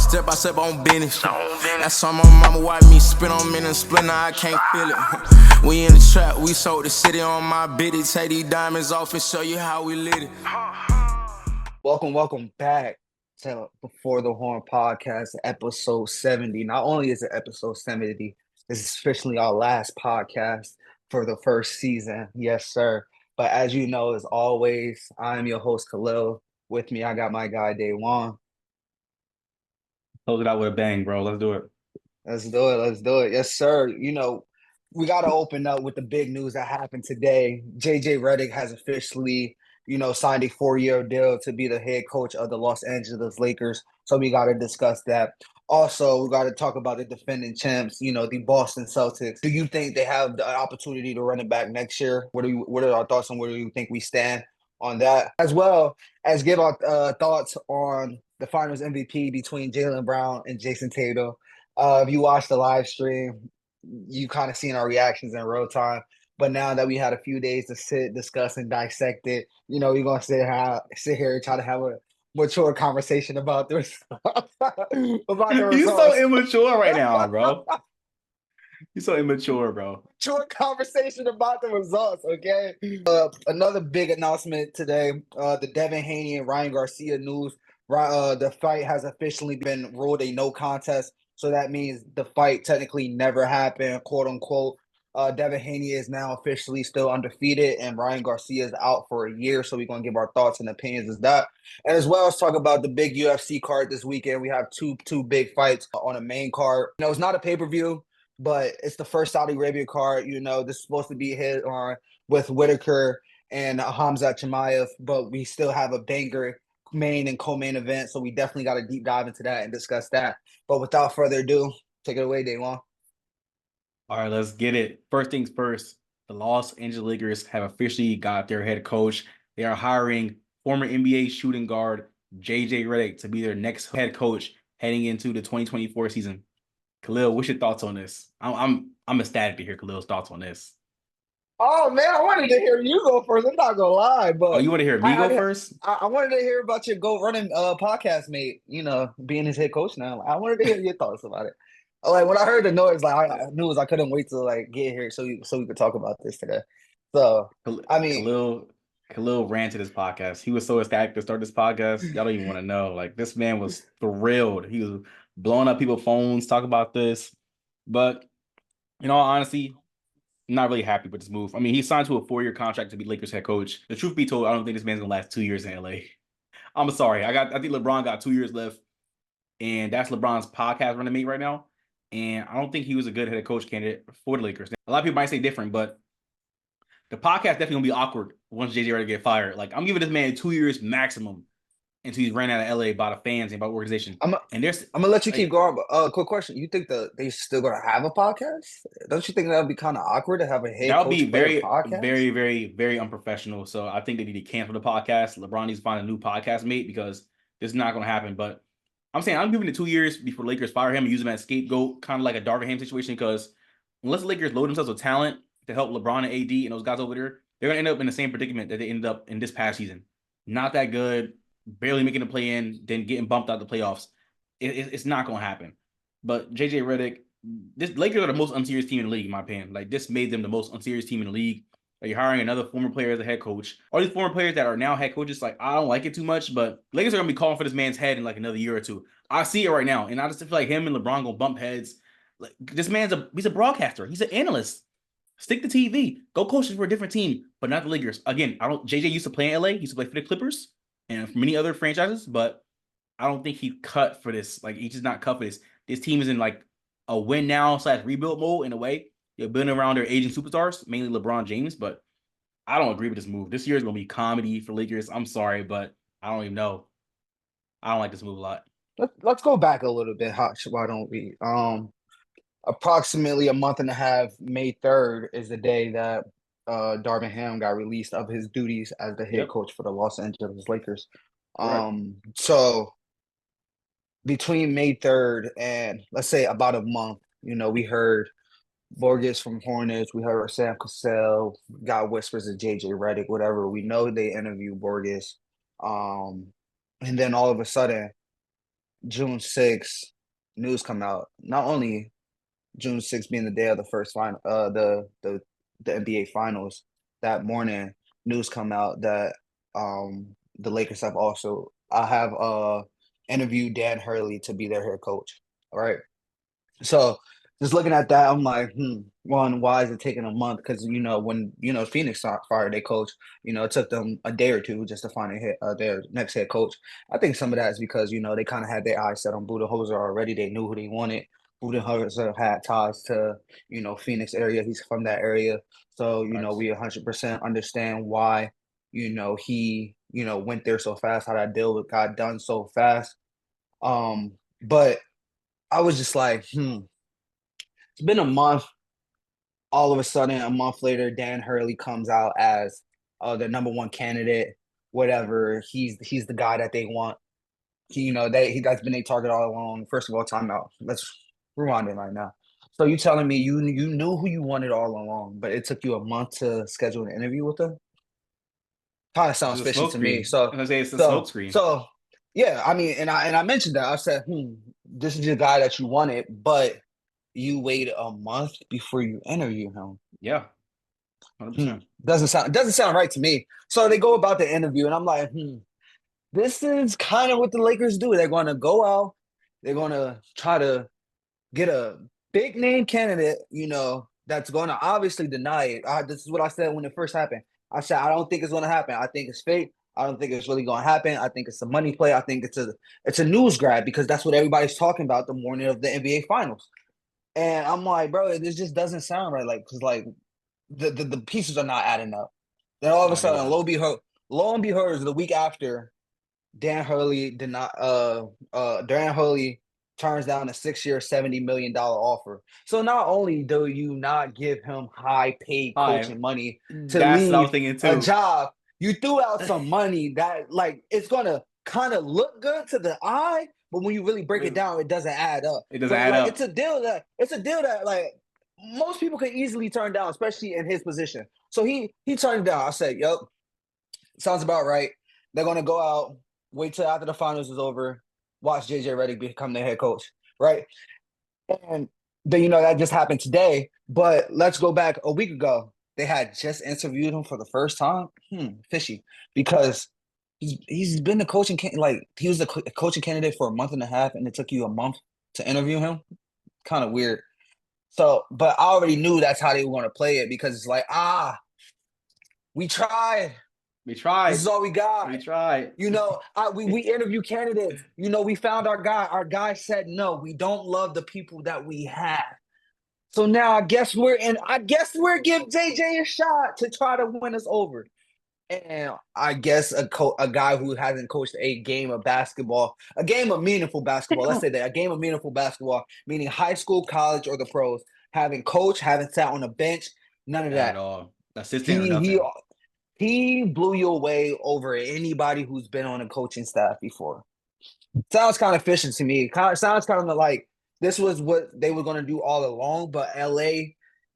Step by step on business. That's on my mama, watch me spin on me and split, now I can't feel it. We in the trap, we sold the city on my biddy. Take these diamonds off and show you how we lit it. Welcome back to Before the Horn podcast, episode 70. Not only is it episode 70, this is officially our last podcast for the first season. Yes, sir. But as you know, as always, I'm your host, Khalil. With me, I got my guy, Devin. Close it out with a bang, bro. Let's do it. Let's do it. Let's do it. Yes, sir. You know, we got to open up with the big news that happened today. JJ Reddick has officially, signed a 4-year deal to be the head coach of the Los Angeles Lakers. So we got to discuss that. Also, we got to talk about the defending champs, the Boston Celtics. Do you think they have the opportunity to run it back next year? What are our thoughts on where do you think we stand on that? As well as give our thoughts on the Finals MVP between Jaylen Brown and Jason Tatum. If you watched the live stream, you kind of seen our reactions in real time. But now that we had a few days to sit, discuss, and dissect it, we're gonna sit here and try to have a mature conversation about this. about the You're so results. immature right now, bro. You're so immature, bro. Mature conversation about the results, okay? Another big announcement today. The Devin Haney and Ryan Garcia news. The fight has officially been ruled a no contest. So that means the fight technically never happened, quote unquote. Devin Haney is now officially still undefeated, and Ryan Garcia is out for a year. So we're gonna give our thoughts and opinions as that, and as well as talk about the big UFC card this weekend. We have two big fights on a main card. It's not a pay-per-view, but it's the first Saudi Arabia card. This is supposed to be hit on with Whitaker and Hamzat Chimaev, but we still have a banger main and co-main event, so we definitely got to deep dive into that and discuss that. But without further ado, take it away, Devin. All right, let's get it. First things first, the Los Angeles Lakers have officially got their head coach. They are hiring former NBA shooting guard JJ Reddick to be their next head coach heading into the 2024 season. Khalil, what's your thoughts on this? I'm ecstatic to hear Khalil's thoughts on this. Oh man, I wanted to hear you go first. I'm not gonna lie, but you want to hear me go first? I wanted to hear about your go running podcast mate. Being his head coach now. I wanted to hear your thoughts about it. Like when I heard the noise, I knew I couldn't wait to get here so we could talk about this today. So I mean, Khalil ran to this podcast. He was so ecstatic to start this podcast. Y'all don't even want to know. Like this man was thrilled. He was blowing up people's phones, talking about this. But in all honesty, I'm not really happy with this move. I mean, he signed to a 4-year contract to be Lakers head coach. The truth be told, I don't think this man's gonna last 2 years in LA. I'm sorry. I think LeBron got 2 years left, and that's LeBron's podcast running mate right now. And I don't think he was a good head coach candidate for the Lakers. A lot of people might say different, but the podcast definitely gonna be awkward once JJ Reddick get fired. Like I'm giving this man 2 years maximum until he's ran out of LA by the fans and by the organization. I'm gonna let you keep going. But quick question: you think they still gonna have a podcast? Don't you think that would be kind of awkward to have a head coach? That would be very, very, very unprofessional. So I think they need to cancel the podcast. LeBron needs to find a new podcast mate because this is not gonna happen. But I'm saying I'm giving it 2 years before the Lakers fire him and use him as scapegoat, kind of like a Darvin situation. Because unless the Lakers load themselves with talent to help LeBron and AD and those guys over there, they're gonna end up in the same predicament that they ended up in this past season. Not that good, barely making a play in, then getting bumped out the playoffs. It's not gonna happen. But JJ Reddick, this Lakers are the most unserious team in the league, in my opinion. Like this made them the most unserious team in the league. Like you're hiring another former player as a head coach. All these former players that are now head coaches, like I don't like it too much, but Lakers are gonna be calling for this man's head in like another year or two. I see it right now, and I just feel like him and LeBron gonna bump heads. Like this man's he's a broadcaster, he's an analyst. Stick to TV, go coach for a different team, but not the Lakers. Again, JJ used to play in LA, he used to play for the Clippers and for many other franchises, but I don't think he cut for this. Like he's just not cut for this. This team is in like a win now / rebuild mode in a way. They're building around their aging superstars, mainly LeBron James, but I don't agree with this move. This year is gonna be comedy for Lakers. I'm sorry, but I don't even know. I don't like this move a lot. Let's go back a little bit. Why don't we? Approximately a month and a half, May 3rd is the day that Darvin Ham got released of his duties as the head coach for the Los Angeles Lakers. So between May 3rd and let's say about a month, we heard Borges from Hornets, we heard Sam Cassell, got whispers of JJ Reddick, whatever. We know they interviewed Borges. And then all of a sudden, June 6th, news come out. Not only June 6th being the day of the first final, the NBA Finals, that morning, news come out that the Lakers have also I have interviewed Dan Hurley to be their head coach. All right. So just looking at that, I'm like, one, why is it taking a month? Because when Phoenix fired their coach, it took them a day or two just to find their next head coach. I think some of that is because they kind of had their eyes set on Budenholzer already. They knew who they wanted. Budenholzer had ties to Phoenix area. He's from that area, so Facts. we 100% understand why he went there so fast. How that deal got done so fast. But I was just like, it's been a month. All of a sudden, a month later, Dan Hurley comes out as the number one candidate. Whatever, he's the guy that they want. That's been a target all along. First of all, timeout. Let's rewind it right now. So you telling me you knew who you wanted all along, but it took you a month to schedule an interview with them? Kind of This sounds is a fishy smoke to me. screen. So I'm gonna say it's a smoke so screen. so yeah, I mean, and I mentioned that. I said, this is the guy that you wanted, but you waited a month before you interview him. Yeah, 100%. Doesn't sound right to me. So they go about the interview, and I'm like, this is kind of what the Lakers do. They're going to go out, they're going to try to get a big name candidate, that's going to obviously deny it. This is what I said when it first happened. I said, I don't think it's going to happen. I think it's fake. I don't think it's really going to happen. I think it's a money play. I think it's a news grab because that's what everybody's talking about the morning of the NBA Finals. And I'm like, bro, this just doesn't sound right. Like, because like the pieces are not adding up. Then all of a No, they're sudden, not. lo and behold, the week after, Dan Hurley Dan Hurley turns down a 6-year, $70 million offer. So not only do you not give him high paid Hi. coaching money to That's what I was leave thinking a too. job, you threw out some money that like it's gonna kind of look good to the eye, but when you really break it down, it doesn't add up. It doesn't But add like up. it's a deal that like most people could easily turn down, especially in his position. So he turned it down. I said, "Yep, sounds about right." They're gonna go out, wait till after the finals is over, watch JJ Reddick become their head coach, right? And then that just happened today. But let's go back a week ago. They had just interviewed him for the first time. Fishy, because he's been the coaching like he was a coaching candidate for a month and a half, and it took you a month to interview him. Kind of weird. So, but I already knew that's how they were going to play it because it's like, we tried. We This tried. is all we got. We tried. We interview candidates. We found our guy. Our guy said no. We don't love the people that we have. So now I guess we're give JJ a shot to try to win us over. And I guess a guy who hasn't coached a game of basketball, a game of meaningful basketball. Let's say that a game of meaningful basketball, meaning high school, college, or the pros. Haven't coached, haven't sat on a bench, none of At that. all. Assistant or He he nothing. he blew you away over anybody who's been on a coaching staff before. Sounds kind of fishy to me. Sounds kind of like this was what they were going to do all along, but LA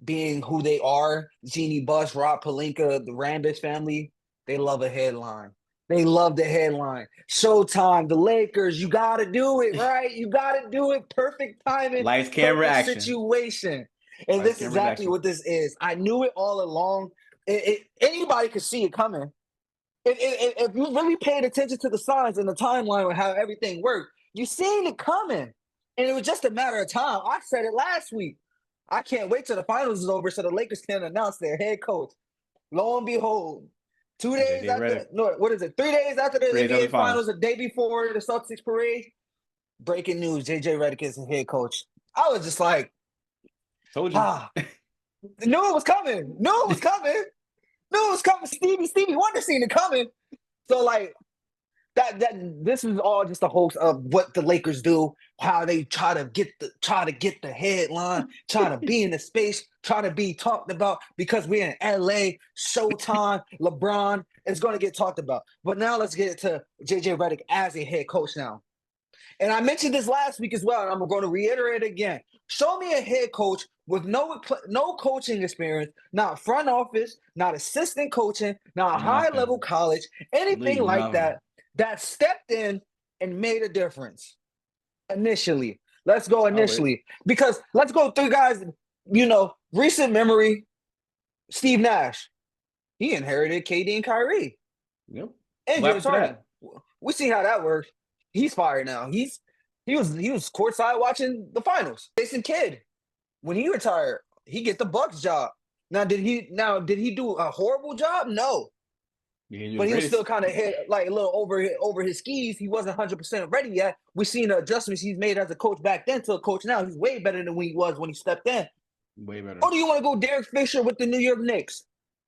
being who they are, Jeannie Buss, Rob Pelinka, the Rambis family, they love a headline. They love the headline. Showtime, the Lakers, you got to do it, right? You got to do it. Perfect timing, Lights, camera, perfect action. situation. And Lights, this is cameras, exactly action. what this is. I knew it all along. Anybody could see it coming. If you really paid attention to the signs and the timeline of how everything worked, you seen it coming. And it was just a matter of time. I said it last week. I can't wait till the finals is over so the Lakers can announce their head coach. Lo and behold, 2 days JJ after, Reddick. no, what is it? 3 days after the 3 days after NBA the finals. finals, a day before the Celtics parade, breaking news, JJ Reddick is the head coach. I was just like, Told you. knew it was coming. Knew it was coming. Knew it was coming. Stevie Wonder seen it coming. So like that this is all just a hoax of what the Lakers do, how they try to get the headline, try to be in the space, try to be talked about because we're in LA, Showtime, LeBron is going to get talked about. But now let's get to JJ Reddick as a head coach now. And I mentioned this last week as well, and I'm going to reiterate it again. Show me a head coach with no coaching experience, not front office, not assistant coaching, not high level Nothing. college, anything Literally like nothing. that stepped in and made a difference. Initially. Let's go wait. initially. Because let's go three guys, recent memory, Steve Nash. He inherited KD and Kyrie. Yep. And What James happened to Harden. that? We see how that works. He's fired now. He was courtside watching the finals. Jason Kidd, when he retired, he get the Bucks job. Now did he do a horrible job? No. Yeah, But he was greatest. still kind of hit like a little over his skis. He wasn't 100% ready yet. We've seen the adjustments he's made as a coach back then to a coach now. He's way better than when he was when he stepped in. Way better. Or do you want to go Derek Fisher with the New York Knicks?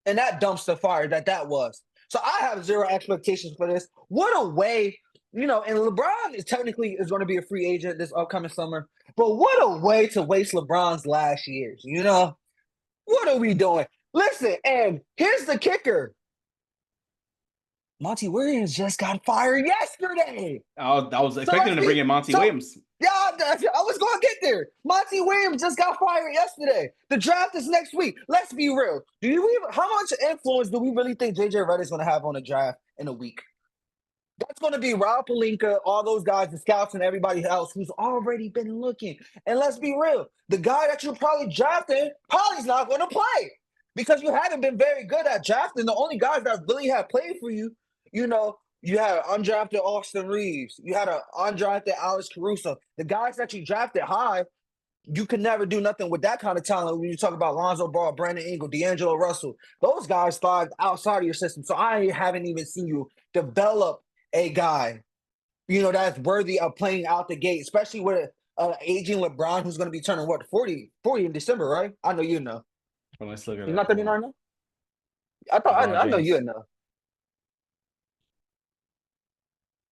And that dumpster fire that was. So I have zero expectations for this. What a way, and LeBron is going to be a free agent this upcoming summer. But what a way to waste LeBron's last years, What are we doing? Listen, and here's the kicker. Monty Williams just got fired yesterday. I was expecting him to bring in Monty Williams. Yeah, I was going to get there. Monty Williams just got fired yesterday. The draft is next week. Let's be real. How much influence do we really think JJ Reddick is going to have on the draft in a week? That's going to be Rob Pelinka, all those guys, the scouts, and everybody else who's already been looking. And let's be real. The guy that you're probably drafting probably's not going to play because you haven't been very good at drafting. The only guys that really have played for you, you had undrafted Austin Reeves. You had an undrafted Alex Caruso. The guys that you drafted high, you could never do nothing with that kind of talent when you talk about Lonzo Ball, Brandon Ingram, D'Angelo Russell. Those guys thrive outside of your system. So I haven't even seen you develop a guy, that's worthy of playing out the gate, especially with aging LeBron who's going to be turning, 40 in December, right? I know you know. Well, let's look at He's not 39 now? I know you know.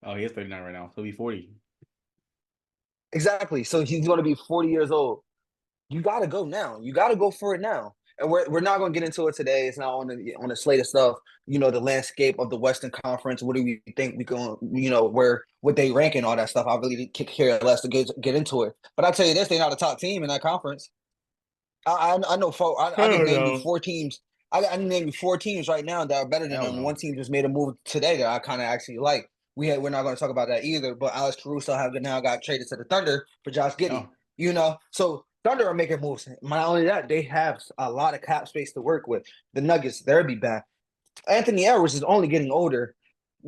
Oh, he is 39 right now. He'll be 40. Exactly. So he's going to be 40 years old. You got to go now. You got to go for it now. And we're not going to get into it today. It's not on the slate of stuff. The landscape of the Western Conference. What do we think we going? What they rank and all that stuff. I really kick care less to get into it. But I tell you this, they're not a top team in that conference. I know. I can name you 4 teams. I can name you 4 teams right now that are better than them. No. One team just made a move today that I kind of actually like. We're not going to talk about that either. But Alex Caruso now got traded to the Thunder for Josh Giddey. So Thunder are making moves. Not only that, they have a lot of cap space to work with. The Nuggets, they'll be back. Anthony Edwards is only getting older.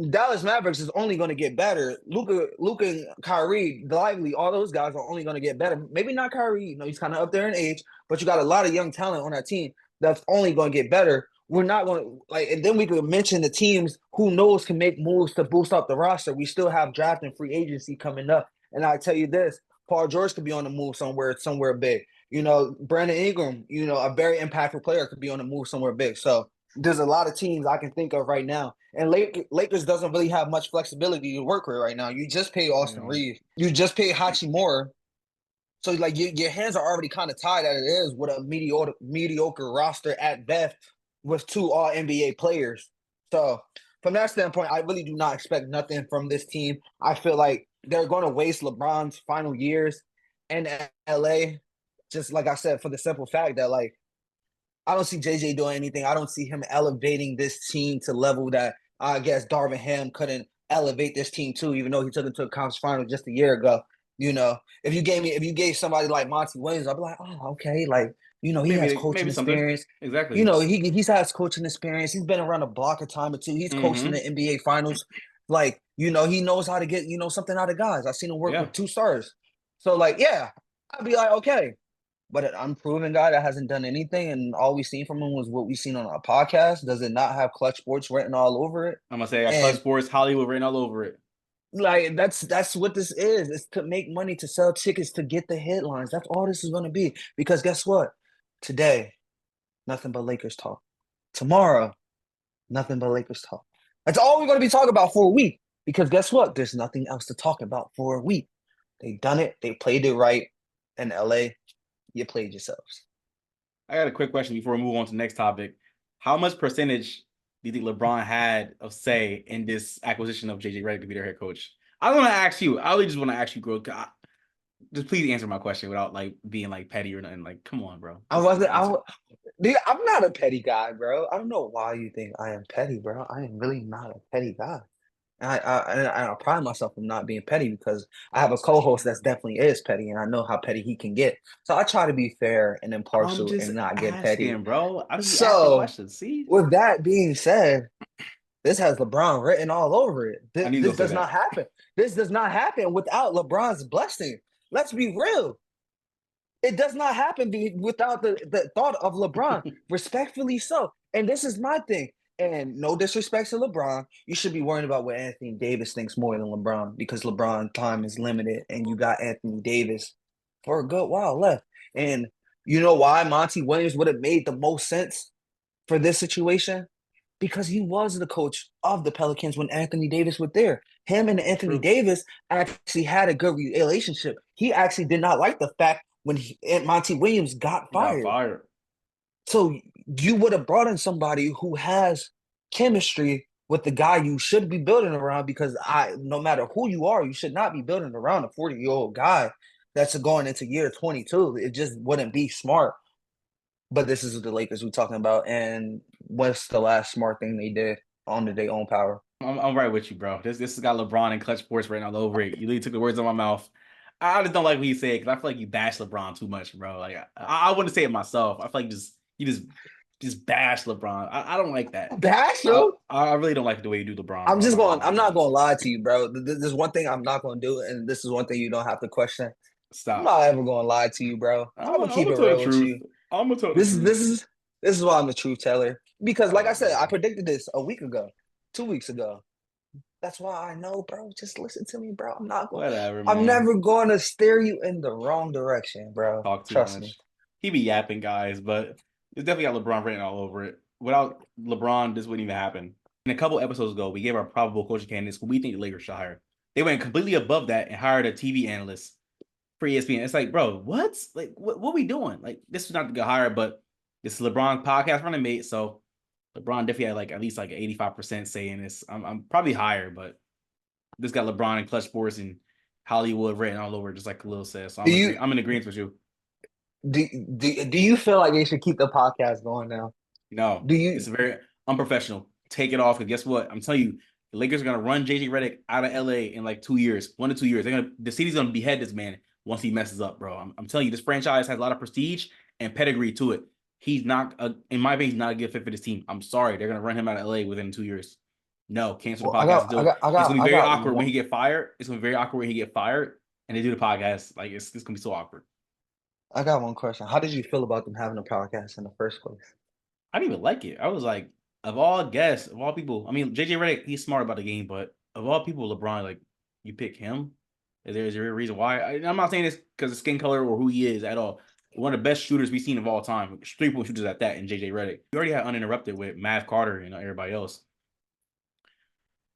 Dallas Mavericks is only going to get better. Luka and Kyrie, Lively, all those guys are only going to get better. Maybe not Kyrie. He's kind of up there in age, but you got a lot of young talent on that team that's only going to get better. We're not going to and then we could mention the teams who knows can make moves to boost up the roster. We still have draft and free agency coming up. And I tell you this, Paul George could be on the move somewhere big. Brandon Ingram, a very impactful player could be on the move somewhere big. So there's a lot of teams I can think of right now. And Lakers doesn't really have much flexibility to work with right now. You just pay Austin Reeves. You just pay Hachimura. So, your hands are already kind of tied as it is with a mediocre roster at best with 2 All-NBA players. So, from that standpoint, I really do not expect nothing from this team. I feel like they're going to waste LeBron's final years in L.A., just like I said, for the simple fact that, I don't see JJ doing anything. I don't see him elevating this team to level that I guess Darvin Ham couldn't elevate this team to, even though he took it to a conference final just a year ago. If you gave somebody like Monty Williams, I'd be like, oh, okay, he has coaching experience. Exactly. He's has coaching experience. He's been around the block a time or two. He's coached in the NBA finals. He knows how to get, something out of guys. I've seen him work with 2 stars. So I'd be like, okay. But an unproven guy that hasn't done anything, and all we've seen from him was what we've seen on our podcast. Does it not have Clutch Sports written all over it? I'm gonna say Clutch Sports Hollywood written all over it. That's what this is. It's to make money, to sell tickets, to get the headlines. That's all this is going to be. Because guess what? Today, nothing but Lakers talk. Tomorrow, nothing but Lakers talk. That's all we're going to be talking about for a week. Because guess what? There's nothing else to talk about for a week. They done it. They played it right in LA. You played yourselves. I got a quick question before we move on to the next topic. How much percentage do you think LeBron had of say in this acquisition of JJ Reddick to be their head coach? I want to ask you. I really just want to ask you, bro. Just please answer my question without being petty or nothing. Come on, bro. I'm not a petty guy, bro. I don't know why you think I am petty, bro. I am really not a petty guy. I pride myself on not being petty because I have a co-host that's definitely is petty, and I know how petty he can get. So I try to be fair and I'm impartial just and not get petty. asking, bro. I just be asking So questions. See, with that being said, this has LeBron written all over it. I This, need to go this say does not that. happen. This does not happen without LeBron's blessing. Let's be real. It does not happen without the thought of LeBron, respectfully so. And this is my thing. And no disrespect to LeBron, you should be worrying about what Anthony Davis thinks more than LeBron because LeBron time is limited and you got Anthony Davis for a good while left. And you know why Monty Williams would have made the most sense for this situation? Because he was the coach of the Pelicans when Anthony Davis was there. Him and Anthony True. Davis actually had a good relationship. He actually did not like the fact when Monty Williams got He got fired. fired. So you would have brought in somebody who has chemistry with the guy you should be building around because no matter who you are, you should not be building around a 40-year-old guy that's going into year 22. It just wouldn't be smart. But this is the Lakers we're talking about. And what's the last smart thing they did on their own power? I'm right with you, bro. This has got LeBron and Clutch Sports written all over it. You literally took the words out of my mouth. I just don't like what you say because I feel like you bash LeBron too much, bro. Like I wouldn't say it myself. I feel like you just bash LeBron. I don't like that. Bash him? I really don't like the way you do LeBron. I'm bro. just going. I'm not going to lie to you, bro. There's one thing I'm not going to do, and this is one thing you don't have to question. I'm Stop. not ever going to lie to you, bro. I'm gonna keep gonna it tell real the with truth. you. I'm gonna tell the This truth. is why I'm the truth teller. Because, like I said, I man. predicted this a week ago, 2 weeks ago. That's why I know, bro. Just listen to me, bro. Whatever, I'm man. never going to steer you in the wrong direction, bro. Talk too Trust much. me. He be yapping, guys, but it's definitely got LeBron written all over it. Without LeBron, this wouldn't even happen. And a couple episodes ago, we gave our probable coaching candidates who we think the Lakers should hire. They went completely above that and hired a TV analyst for ESPN. It's like, bro, what? Like, what we doing? Like, this is not the good hire, but this is LeBron's podcast running mate, so LeBron definitely had like at least like 85% say in this. I'm probably higher, but this got LeBron and Clutch Sports and Hollywood written all over, just like Khalil says. So I'm in agreement with you. Do you feel like they should keep the podcast going now? No, it's very unprofessional. Take it off, because guess what? I'm telling you, the Lakers are gonna run JJ Reddick out of LA in like 2 years, 1 to 2 years. The city's gonna behead this man once he messes up, bro. I'm telling you, this franchise has a lot of prestige and pedigree to it. He's not, in my opinion, he's not a good fit for this team. I'm sorry, they're gonna run him out of LA within 2 years. No, cancel the podcast. It's gonna be very awkward when he get fired. It's gonna be very awkward when he get fired, and they do the podcast. Like it's gonna be so awkward. I got one question. How did you feel about them having a podcast in the first place? I didn't even like it. I was like, of all guests, of all people, I mean, JJ Reddick, he's smart about the game, but of all people, LeBron, like, you pick him? Is there a reason why? I'm not saying this because of skin color or who he is at all. One of the best shooters we've seen of all time, 3-point shooters at that, in JJ Reddick. You already had uninterrupted with Mav Carter and everybody else.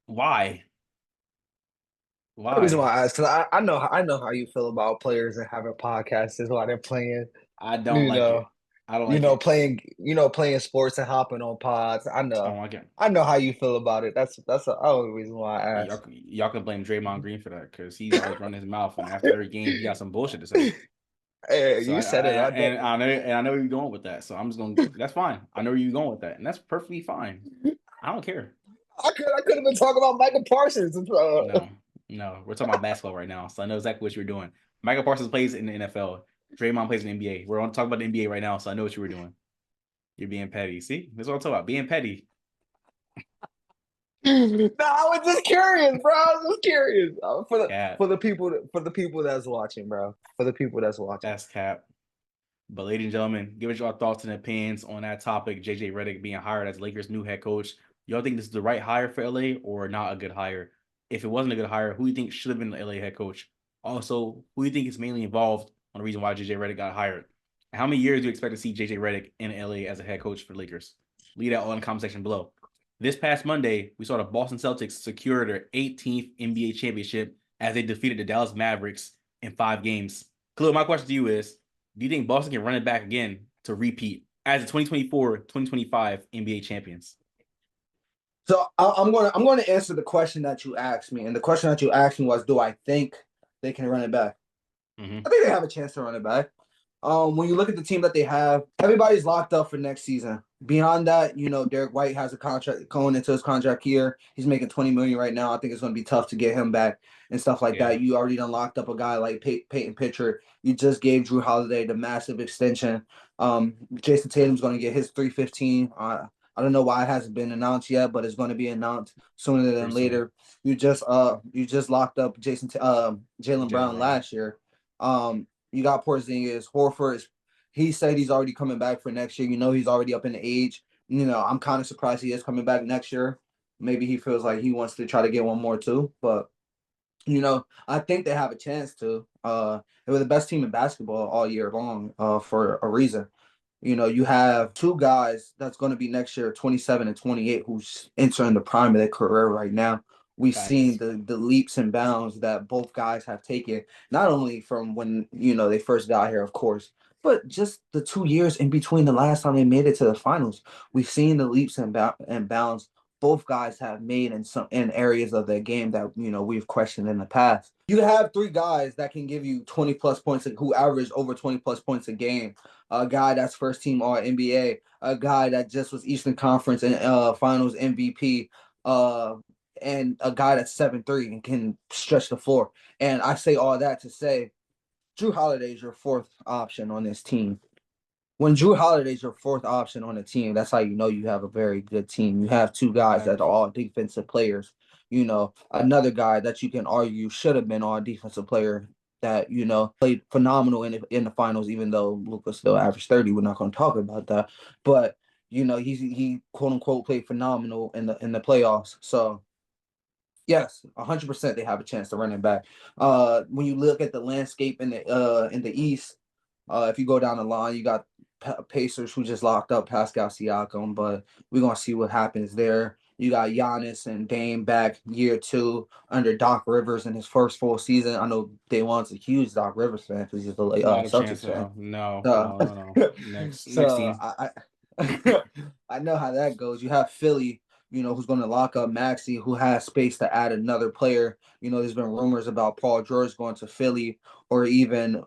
Why? The reason why I asked, because I know how you feel about players that have a podcast is why they're playing. I don't like it. I don't like it. Playing sports and hopping on pods. I know. I don't like it. I know how you feel about it. That's the only reason why I asked. Y'all can blame Draymond Green for that because he's always running his mouth, and after every game, he got some bullshit to say. Hey, So you said it. I know where you're going with that. So I'm just going. That's fine. I know where you're going with that, and that's perfectly fine. I don't care. I could have been talking about Michael Parsons. No, we're talking about basketball right now, so I know exactly what you're doing. Michael Parsons plays in the NFL. Draymond plays in the NBA. We're on talking about the NBA right now, so I know what you were doing. You're being petty. See, that's what I'm talking about. Being petty. No, I was just curious, bro. I was just curious for the people that's watching, bro. For the people that's watching. That's cap. But ladies and gentlemen, give us your thoughts and opinions on that topic. JJ Reddick being hired as Lakers' new head coach. Y'all think this is the right hire for LA or not a good hire? If it wasn't a good hire, who do you think should have been the LA head coach? Also, who do you think is mainly involved on the reason why JJ Reddick got hired? And how many years do you expect to see JJ Reddick in LA as a head coach for the Lakers? Leave that all in the comment section below. This past Monday, we saw the Boston Celtics secure their 18th NBA championship as they defeated the Dallas Mavericks in 5 games. Khalil, my question to you is, do you think Boston can run it back again to repeat as the 2024-2025 NBA champions? So I'm going to answer the question that you asked me, and the question that you asked me was, do I think they can run it back? Mm-hmm. I think they have a chance to run it back. When you look at the team that they have, everybody's locked up for next season. Beyond that, Derek White has a contract going into his contract year. He's making $20 million right now. I think it's going to be tough to get him back and stuff like Yeah. that. You already done locked up a guy like Peyton Pitcher. You just gave Drew Holiday the massive extension. Jason Tatum's going to get his 315. I don't know why it hasn't been announced yet, but it's going to be announced sooner than later. You just locked up Jaylen Brown last year. You got Porzingis, Horford. He said he's already coming back for next year. He's already up in age. I'm kind of surprised he is coming back next year. Maybe he feels like he wants to try to get one more too. But I think they have a chance to. They were the best team in basketball all year long, for a reason. You have two guys that's going to be next year, 27 and 28, who's entering the prime of their career right now. We've seen the leaps and bounds that both guys have taken, not only from when, they first got here, of course, but just the 2 years in between the last time they made it to the finals. We've seen the leaps and bounds both guys have made in areas of their game that we've questioned in the past. You have three guys that can give you 20 plus points, who average over 20 plus points a game. A guy that's first team All NBA, a guy that just was Eastern Conference and Finals MVP, and a guy that's 7'3" and can stretch the floor. And I say all that to say, Drew Holiday is your fourth option on this team. When Drew Holiday's your fourth option on the team, that's how you know you have a very good team. You have two guys that are all defensive players. Another guy that you can argue should have been all defensive player that, played phenomenal in the finals, even though Luka still averaged 30. We're not going to talk about that. But, he quote unquote played phenomenal in the playoffs. So yes, 100% they have a chance to run it back. When you look at the landscape in the East, if you go down the line, you got Pacers who just locked up Pascal Siakam, but we're gonna see what happens there. You got Giannis and Dame back year 2 under Doc Rivers in his first full season. I know Damon's a huge Doc Rivers fan because he's a Not a Celtics chance. fan. No. Next So team. I know how that goes. You have Philly, who's going to lock up Maxey, who has space to add another player. There's been rumors about Paul George going to Philly or even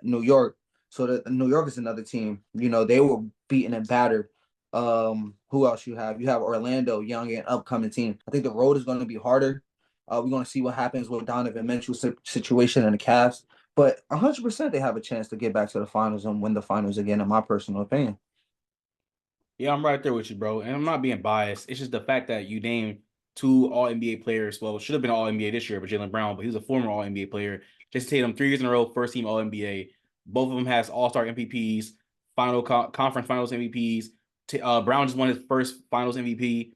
New York. So New York is another team. They were beaten and battered. Who else you have? You have Orlando, young and upcoming team. I think the road is going to be harder. We're going to see what happens with Donovan Mitchell's situation in the Cavs. But 100% they have a chance to get back to the finals and win the finals again, in my personal opinion. Yeah, I'm right there with you, bro. And I'm not being biased. It's just the fact that you named two All-NBA players. Well, should have been All-NBA this year, but Jaylen Brown, but he was a former All-NBA player. Jason Tatum, 3 years in a row, first team All-NBA. Both of them has All-Star MVPs, conference finals MVPs. Brown just won his first finals MVP.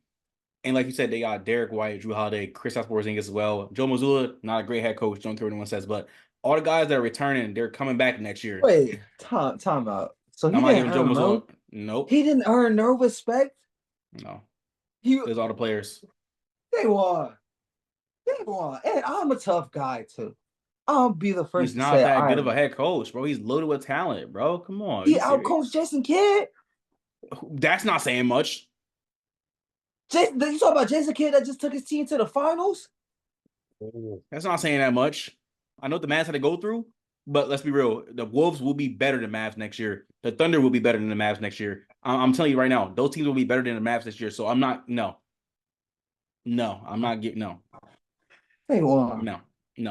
And like you said, they got Derek White, Drew Holiday, Kristaps Porzingis as well. Joe Mazzulla, not a great head coach. Don't care what anyone says, but all the guys that are returning, they're coming back next year. Wait, time out. So he I'm not didn't giving Joe earn Mazzulla. Nope. He didn't earn no respect. No. He There's all the players. They won. And I'm a tough guy too. I'll be the first He's to not say that good of a head coach, bro. He's loaded with talent, bro. Come on. He outcoached Jason Kidd. That's not saying much. You talk about Jason Kidd that just took his team to the finals? That's not saying that much. I know what the Mavs had to go through, but let's be real. The Wolves will be better than Mavs next year. The Thunder will be better than the Mavs next year. I'm telling you right now, those teams will be better than the Mavs this year. So I'm not, no. I'm not getting, no. They won. No.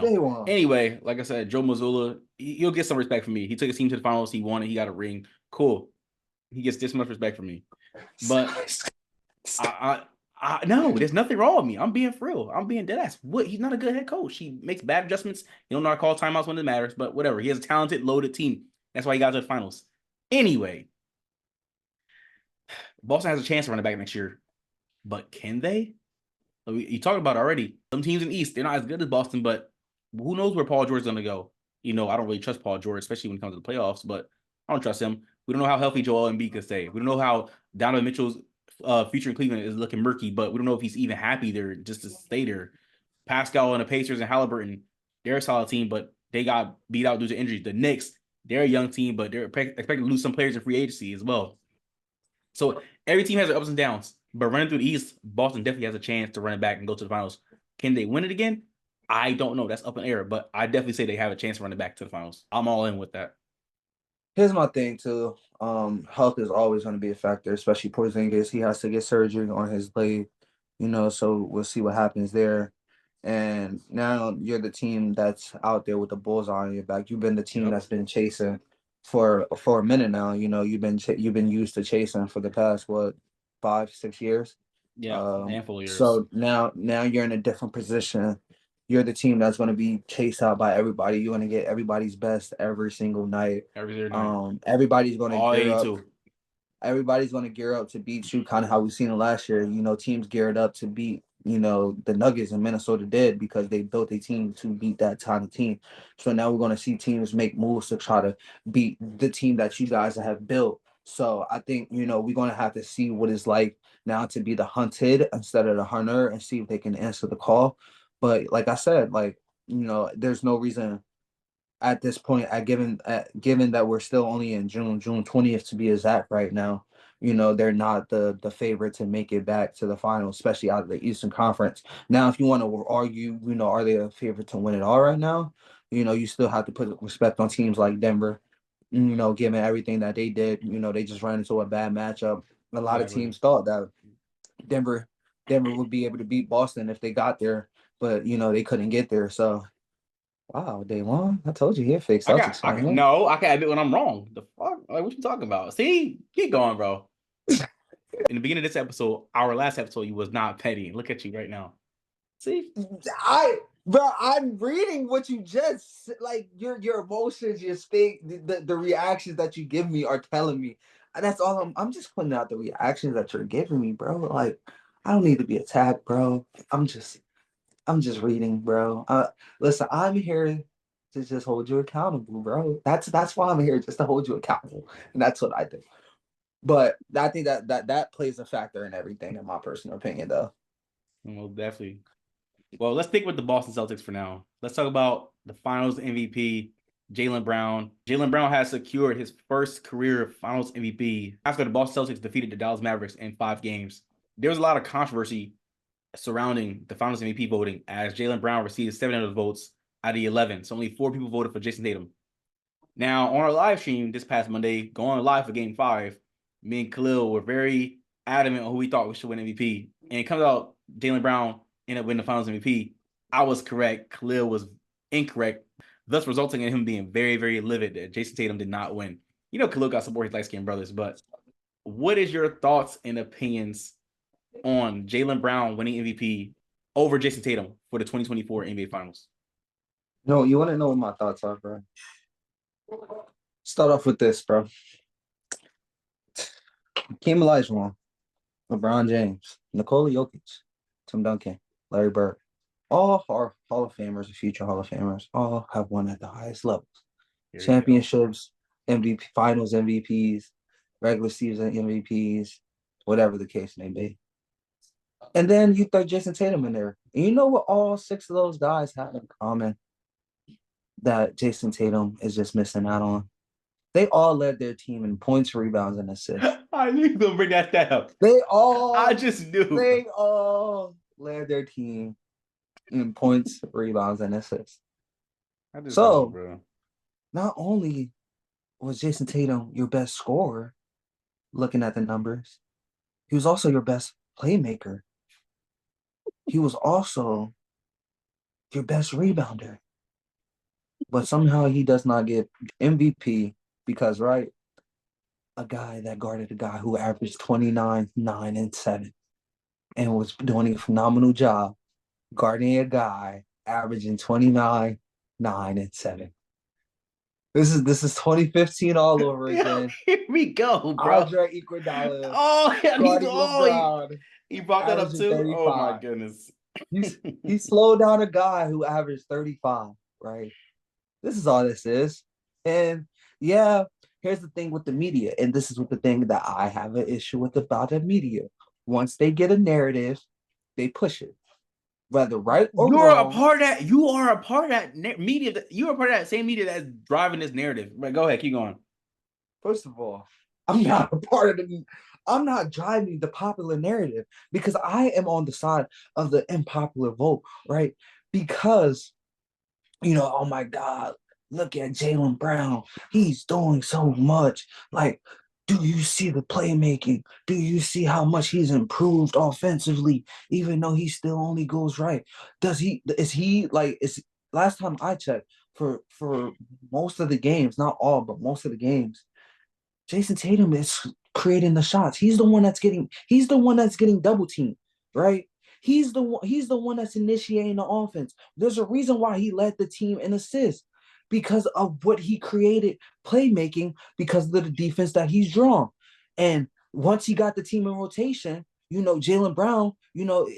They won. Anyway, like I said, Joe Mazzulla, he'll get some respect from me. He took his team to the finals. He won it. He got a ring. Cool. He gets this much respect from me. But no, there's nothing wrong with me. I'm being for real. I'm being dead ass. He's not a good head coach. He makes bad adjustments. He don't know how to call timeouts when it matters, but whatever. He has a talented, loaded team. That's why he got to the finals. Anyway, Boston has a chance to run it back next year. But can they? You talked about it already. Some teams in the East, they're not as good as Boston, but who knows where Paul George is going to go? I don't really trust Paul George, especially when it comes to the playoffs, but I don't trust him. We don't know how healthy Joel Embiid could stay. We don't know how Donovan Mitchell's future in Cleveland is looking murky, but we don't know if he's even happy there just to stay there. Pascal and the Pacers and Halliburton, they're a solid team, but they got beat out due to injuries. The Knicks, they're a young team, but they're expected to lose some players in free agency as well. So every team has their ups and downs, but running through the East, Boston definitely has a chance to run it back and go to the finals. Can they win it again? I don't know. That's up in the air, but I definitely say they have a chance to run it back to the finals. I'm all in with that. Here's my thing too. Health is always going to be a factor, especially Porzingis. He has to get surgery on his leg, so we'll see what happens there. And now you're the team that's out there with the bullseye on your back. You've been the team Yep. that's been chasing for a minute now. You've been used to chasing for the past 5-6 years. Yeah, handful of years. So now you're in a different position. You're the team that's going to be chased out by everybody. You're going to get everybody's best every single night. Every night. Everybody's going to All gear 82. up. Everybody's going to gear up to beat you, kind of how we've seen it last year. Teams geared up to beat, the Nuggets and Minnesota did because they built a team to beat that kind of team. So now we're going to see teams make moves to try to beat the team that you guys have built. So I think, we're going to have to see what it's like now to be the hunted instead of the hunter and see if they can answer the call. But like I said, there's no reason at this point, given that we're still only in June 20th to be exact right now, they're not the favorite to make it back to the final, especially out of the Eastern Conference. Now, if you want to argue, are they a favorite to win it all right now? You still have to put respect on teams like Denver, given everything that they did. They just ran into a bad matchup. A lot of teams thought that Denver would be able to beat Boston if they got there, but they couldn't get there. So wow, day one. I told you he a fake Celtics fan. No, I can admit when I'm wrong. The fuck? Like, what you talking about? See? Keep going, bro. In the beginning of this episode, our last episode, you was not petty. Look at you right now. See? I'm reading what you just like. Your emotions, your state, the reactions that you give me are telling me. And that's all I'm just putting out the reactions that you're giving me, bro. Like, I don't need to be attacked, bro. I'm just reading, bro. Listen, I'm here to just hold you accountable, bro. That's why I'm here, just to hold you accountable, and that's what I do. But I think that plays a factor in everything, in my personal opinion, though. Well, definitely. Well, let's stick with the Boston Celtics for now. Let's talk about the Finals MVP, Jaylen Brown. Jaylen Brown has secured his first career Finals MVP after the Boston Celtics defeated the Dallas Mavericks in 5 games. There was a lot of controversy surrounding the Finals MVP voting, as Jaylen Brown received 7 of the votes out of the 11. So only 4 people voted for Jason Tatum. Now, on our live stream this past Monday, going live for Game 5, me and Khalil were very adamant on who we thought we should win MVP. And it comes out Jaylen Brown ended up winning the Finals MVP. I was correct. Khalil was incorrect, thus resulting in him being very, very livid that Jason Tatum did not win. Khalil got support his light-skinned brothers, but what is your thoughts and opinions on Jaylen Brown winning MVP over Jason Tatum for the 2024 NBA Finals? No, you want to know what my thoughts are, bro? Start off with this, bro. Hakeem Olajuwon, LeBron James, Nikola Jokic, Tim Duncan, Larry Bird, all are Hall of Famers, future Hall of Famers, all have won at the highest levels. Championships, MVP, Finals MVPs, regular season MVPs, whatever the case may be. And then you throw Jason Tatum in there. And you know what all 6 of those guys have in common that Jason Tatum is just missing out on? They all led their team in points, rebounds, and assists. I knew you were going to bring that up. I just knew. They all led their team in points, rebounds, and assists. So, bro, not only was Jason Tatum your best scorer, looking at the numbers, he was also your best playmaker. He was also your best rebounder. But somehow he does not get MVP because, right, a guy that guarded a guy who averaged 29, 9, and 7 and was doing a phenomenal job guarding a guy averaging 29, 9, and 7. This is 2015 all over again. Here we go, bro. Andre Iguodala. Oh, yeah, LeBron. He brought that up too? 35. Oh, my goodness. He slowed down a guy who averaged 35, right? This is all this is. And yeah, here's the thing with the media. And this is what the thing that I have an issue with about the media. Once they get a narrative, they push it. Whether right or wrong. You are a part of that media. You are a part of that same media that's driving this narrative. Right, go ahead, keep going. First of all, I'm not a part of I'm not driving the popular narrative because I am on the side of the unpopular vote, right? Because, oh my God, look at Jaylen Brown. He's doing so much. Like, do you see the playmaking? Do you see how much he's improved offensively, even though he still only goes right? Is last time I checked for most of the games, not all, but most of the games, Jason Tatum is creating the shots. He's the one that's getting double teamed, right? He's the one that's initiating the offense. There's a reason why he led the team in assists because of what he created playmaking because of the defense that he's drawn. And once he got the team in rotation, Jaylen Brown,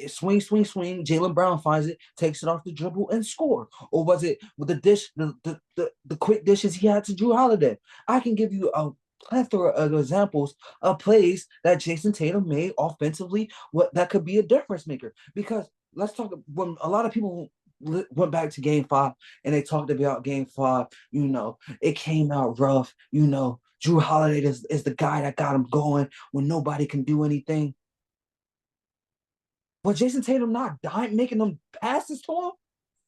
swing, swing, swing. Jaylen Brown finds it, takes it off the dribble and score. Or was it with the quick dishes he had to Drew Holiday? I can give you a plethora of examples of plays that Jason Tatum made offensively, what that could be a difference maker. Because let's talk when a lot of people went back to game 5 and they talked about game 5, it came out rough, Drew Holiday is the guy that got him going when nobody can do anything. But Jason Tatum not dying, making them passes to him?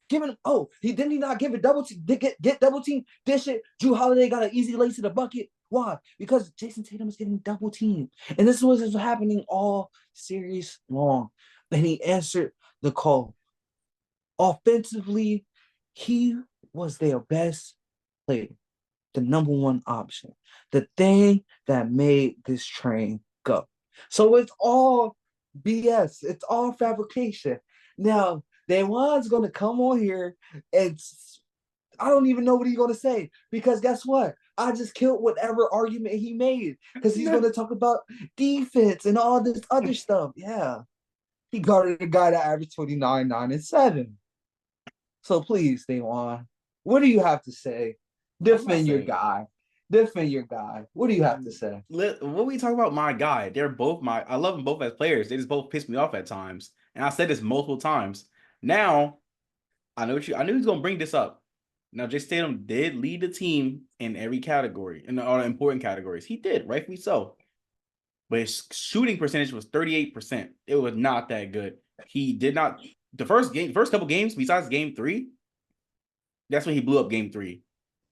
Giving him, he not give it double team, get double team, dish it. Drew Holiday got an easy lace to the bucket. Why? Because Jason Tatum is getting double teamed. And this was happening all series long. And he answered the call. Offensively, he was their best player, the number one option, the thing that made this train go. So it's all BS. It's all fabrication. Now, Damon's going to come on here and I don't even know what he's going to say because guess what? I just killed whatever argument he made because he's going to talk about defense and all this other stuff. Yeah. He guarded a guy that averaged 29, 9, and 7. So please, Damon, what do you have to say? Defend your guy. Defend your guy. What do you have to say? What we talk about my guy? They're both I love them both as players. They just both piss me off at times. And I said this multiple times. Now, I knew he was going to bring this up. Now, Jason Tatum did lead the team in every category, in all the important categories. He did, rightfully so. But his shooting percentage was 38%. It was not that good. He did not the first couple games, besides game 3, that's when he blew up game 3.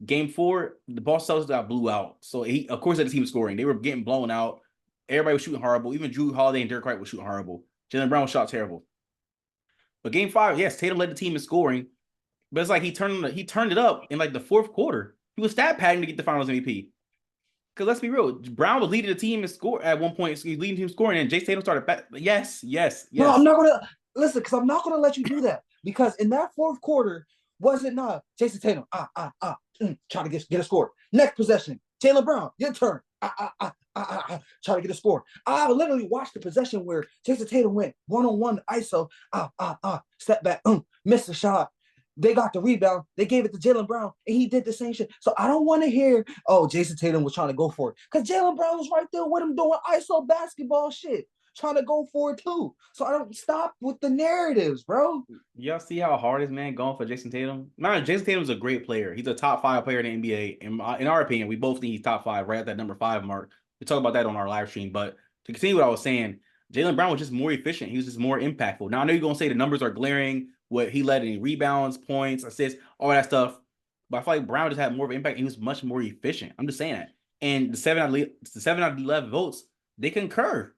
Game 4, the Boston Celtics got blew out. So of course, the team was scoring. They were getting blown out. Everybody was shooting horrible. Even Drew Holiday and Derek White was shooting horrible. Jaylen Brown shot terrible. But game 5, yes, Tatum led the team in scoring. But it's like he turned it up in like the fourth quarter. He was stat padding to get the Finals MVP. Because let's be real, Brown was leading the team in score at one point. He was leading the team scoring, and Jason Tatum started back. Yes. No, I'm not gonna listen because I'm not gonna let you do that. Because in that fourth quarter, was it not Jason Tatum? Trying to get a score. Next possession, Jaylen Brown, your turn. Trying to get a score. I literally watched the possession where Jason Tatum went 1-on-1 ISO. Step back, missed the shot. They got the rebound. They gave it to Jaylen Brown, and he did the same shit. So I don't want to hear, Jason Tatum was trying to go for it. Because Jaylen Brown was right there with him doing ISO basketball shit, trying to go for it too. So I don't stop with the narratives, bro. Y'all see how hard this man going for Jason Tatum? Man, Jason Tatum's a great player. He's a top 5 player in the NBA. In our opinion, we both think he's top 5, right at that number 5 mark. We talk about that on our live stream. But to continue what I was saying, Jaylen Brown was just more efficient. He was just more impactful. Now, I know you're going to say the numbers are glaring, what he led in rebounds, points, assists, all that stuff. But I feel like Brown just had more of an impact. He was much more efficient. I'm just saying that. And the 7 out of 11 votes, they concur.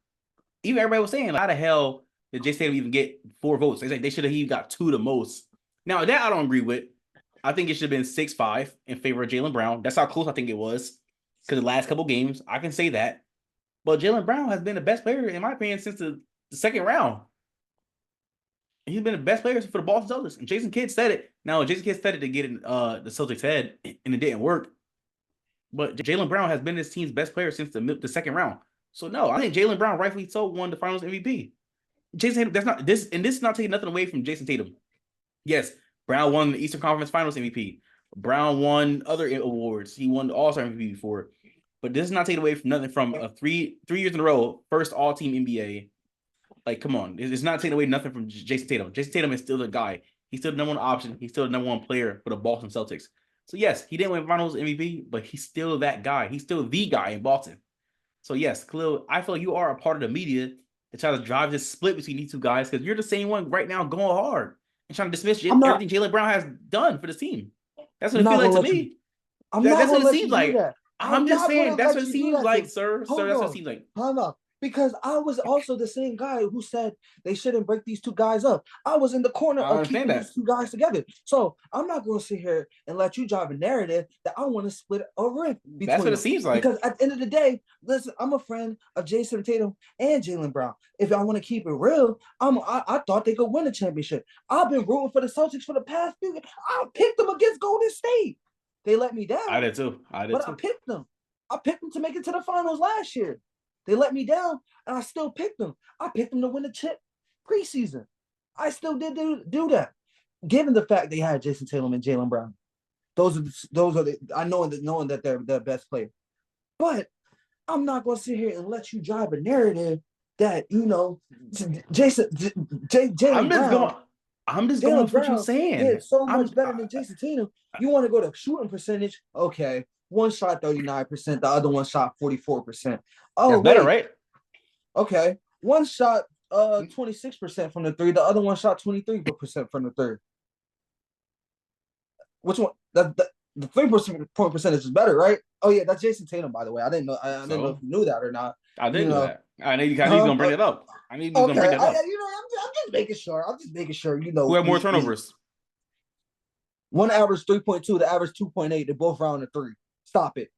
Even everybody was saying, like, how the hell did Jason Tatum even get 4 votes? They should have even got 2 the most. Now, that I don't agree with. I think it should have been 6-5 in favor of Jaylen Brown. That's how close I think it was. Because the last couple games, I can say that. But Jaylen Brown has been the best player, in my opinion, since the second round. He's been the best player for the Boston Celtics. And Jason Kidd said it. Now, Jason Kidd said it to get in the Celtics' head, and it didn't work. But Jaylen Brown has been this team's best player since the second round. So, no, I think Jaylen Brown rightfully so won the Finals MVP. Jason Tatum, this is not taking nothing away from Jason Tatum. Yes, Brown won the Eastern Conference Finals MVP. Brown won other awards. He won the All-Star MVP before. But this is not taking away from nothing from a 3 years in a row, first all-team NBA. Like, come on. It's not taking away nothing from Jason Tatum. Jason Tatum is still the guy. He's still the number 1 option. He's still the number 1 player for the Boston Celtics. So, yes, he didn't win Finals MVP, but he's still that guy. He's still the guy in Boston. So, yes, Khalil, I feel like you are a part of the media that tries to drive this split between these two guys because you're the same one right now going hard and trying to dismiss everything Jaylen Brown has done for this team. That's what it feels like to me. That's what it seems like. I'm just saying, that's what it seems like, sir. Sir, that's what it seems like. Time out. Because I was also the same guy who said they shouldn't break these two guys up. I was in the corner of keeping these two guys together. So I'm not going to sit here and let you drive a narrative that I want to split a ring between That's what it seems like. Because at the end of the day, listen, I'm a friend of Jason Tatum and Jaylen Brown. If I want to keep it real, I thought they could win a championship. I've been rooting for the Celtics for the past few years. I picked them against Golden State. They let me down. I did too. I picked them. I picked them to make it to the finals last year. They let me down, and I still picked them. I picked them to win the chip preseason. I still did do that, given the fact they had Jason Tatum and Jaylen Brown. Those are the knowing that they're the best player. But I'm not going to sit here and let you drive a narrative that Jaylen Brown. I'm just going with what you're saying. It's so much better than Jason Tatum. You want to go to shooting percentage? Okay. One shot 39%, the other one shot 44%. Oh, that's better, right? Okay. One shot 26% from the three, the other one shot 23% from the third. Which one? The 3% percentage is better, right? Oh yeah, that's Jason Tatum, by the way. I didn't know if you knew that or not. I didn't know that. I knew you gonna bring it up. I knew you gonna bring it up. I'm just making sure. Who had more turnovers? One average 3.2, the average 2.8. They both round the three. Stop it.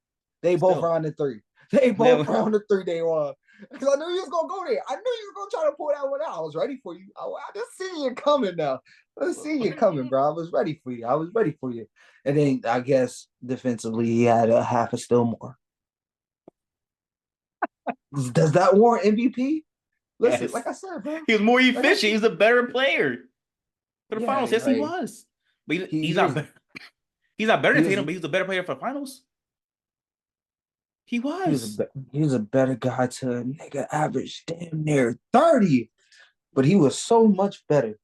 They both rounded three. They both rounded three day one. Because I knew you was going to go there. I knew you were going to try to pull that one out. I was ready for you. I just see you coming now. I see you coming, bro. I was ready for you. And then I guess defensively, he had a half a steal more. Does that warrant MVP? Listen, like I said, bro. He was more efficient. He's a better player. For the finals, yes, he was. But he's not better. He's not better than Tatum, but he's a better player for the finals. He was. He was a better guy to a nigga average damn near 30. But he was so much better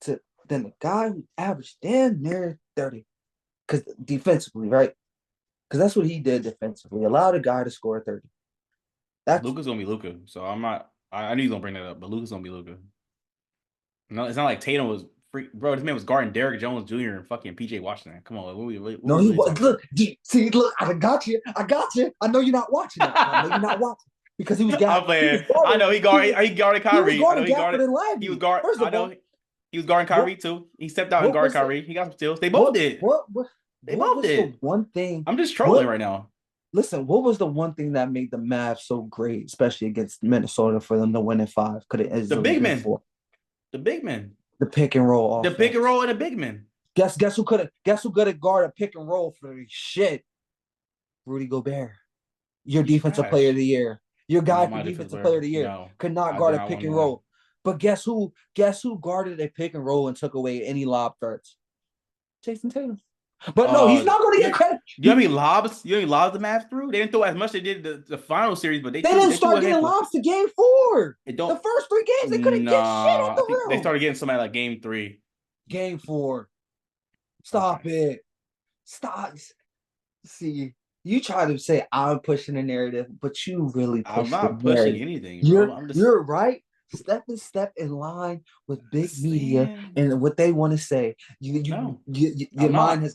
than the guy who averaged damn near 30. Because defensively, right? Because that's what he did defensively. Allowed a guy to score 30. Luka's going to be Luka. So I'm not – I knew he was going to bring that up, but Luka's going to be Luka. No, it's not like Tatum was – bro, this man was guarding Derrick Jones Jr. and fucking PJ Washington. Come on. He was. Look, I got you. I know you're not watching that. Because he was I'm playing. I know he guarded Kyrie. He was guarding Kyrie too. He stepped out and guarded Kyrie. He got some steals. They both did. They both did. One thing. I'm just trolling right now. Listen, what was the one thing that made the Mavs so great, especially against Minnesota, for them to win in 5? The big men. The pick and roll. The pick and roll and the big men. Guess who could have guarded a pick and roll for the shit? Rudy Gobert. Your defensive player of the year. Your guy for defensive player of the year could not guard a pick and roll. But guess who guarded a pick and roll and took away any lob threats? Jason Tatum. But no, he's not going to get credit. You know how many lobs the Mavs threw? They didn't throw as much as they did the final series, but they didn't start getting lobs to game 4. The first 3 games, they couldn't get shit at the rim. They started getting somebody like game 3. Game 4. Stop it. Stop. See, you try to say I'm pushing the narrative, but you really push I'm not pushing anything, bro. You're right. Step in line with big media and what they want to say. Your mind has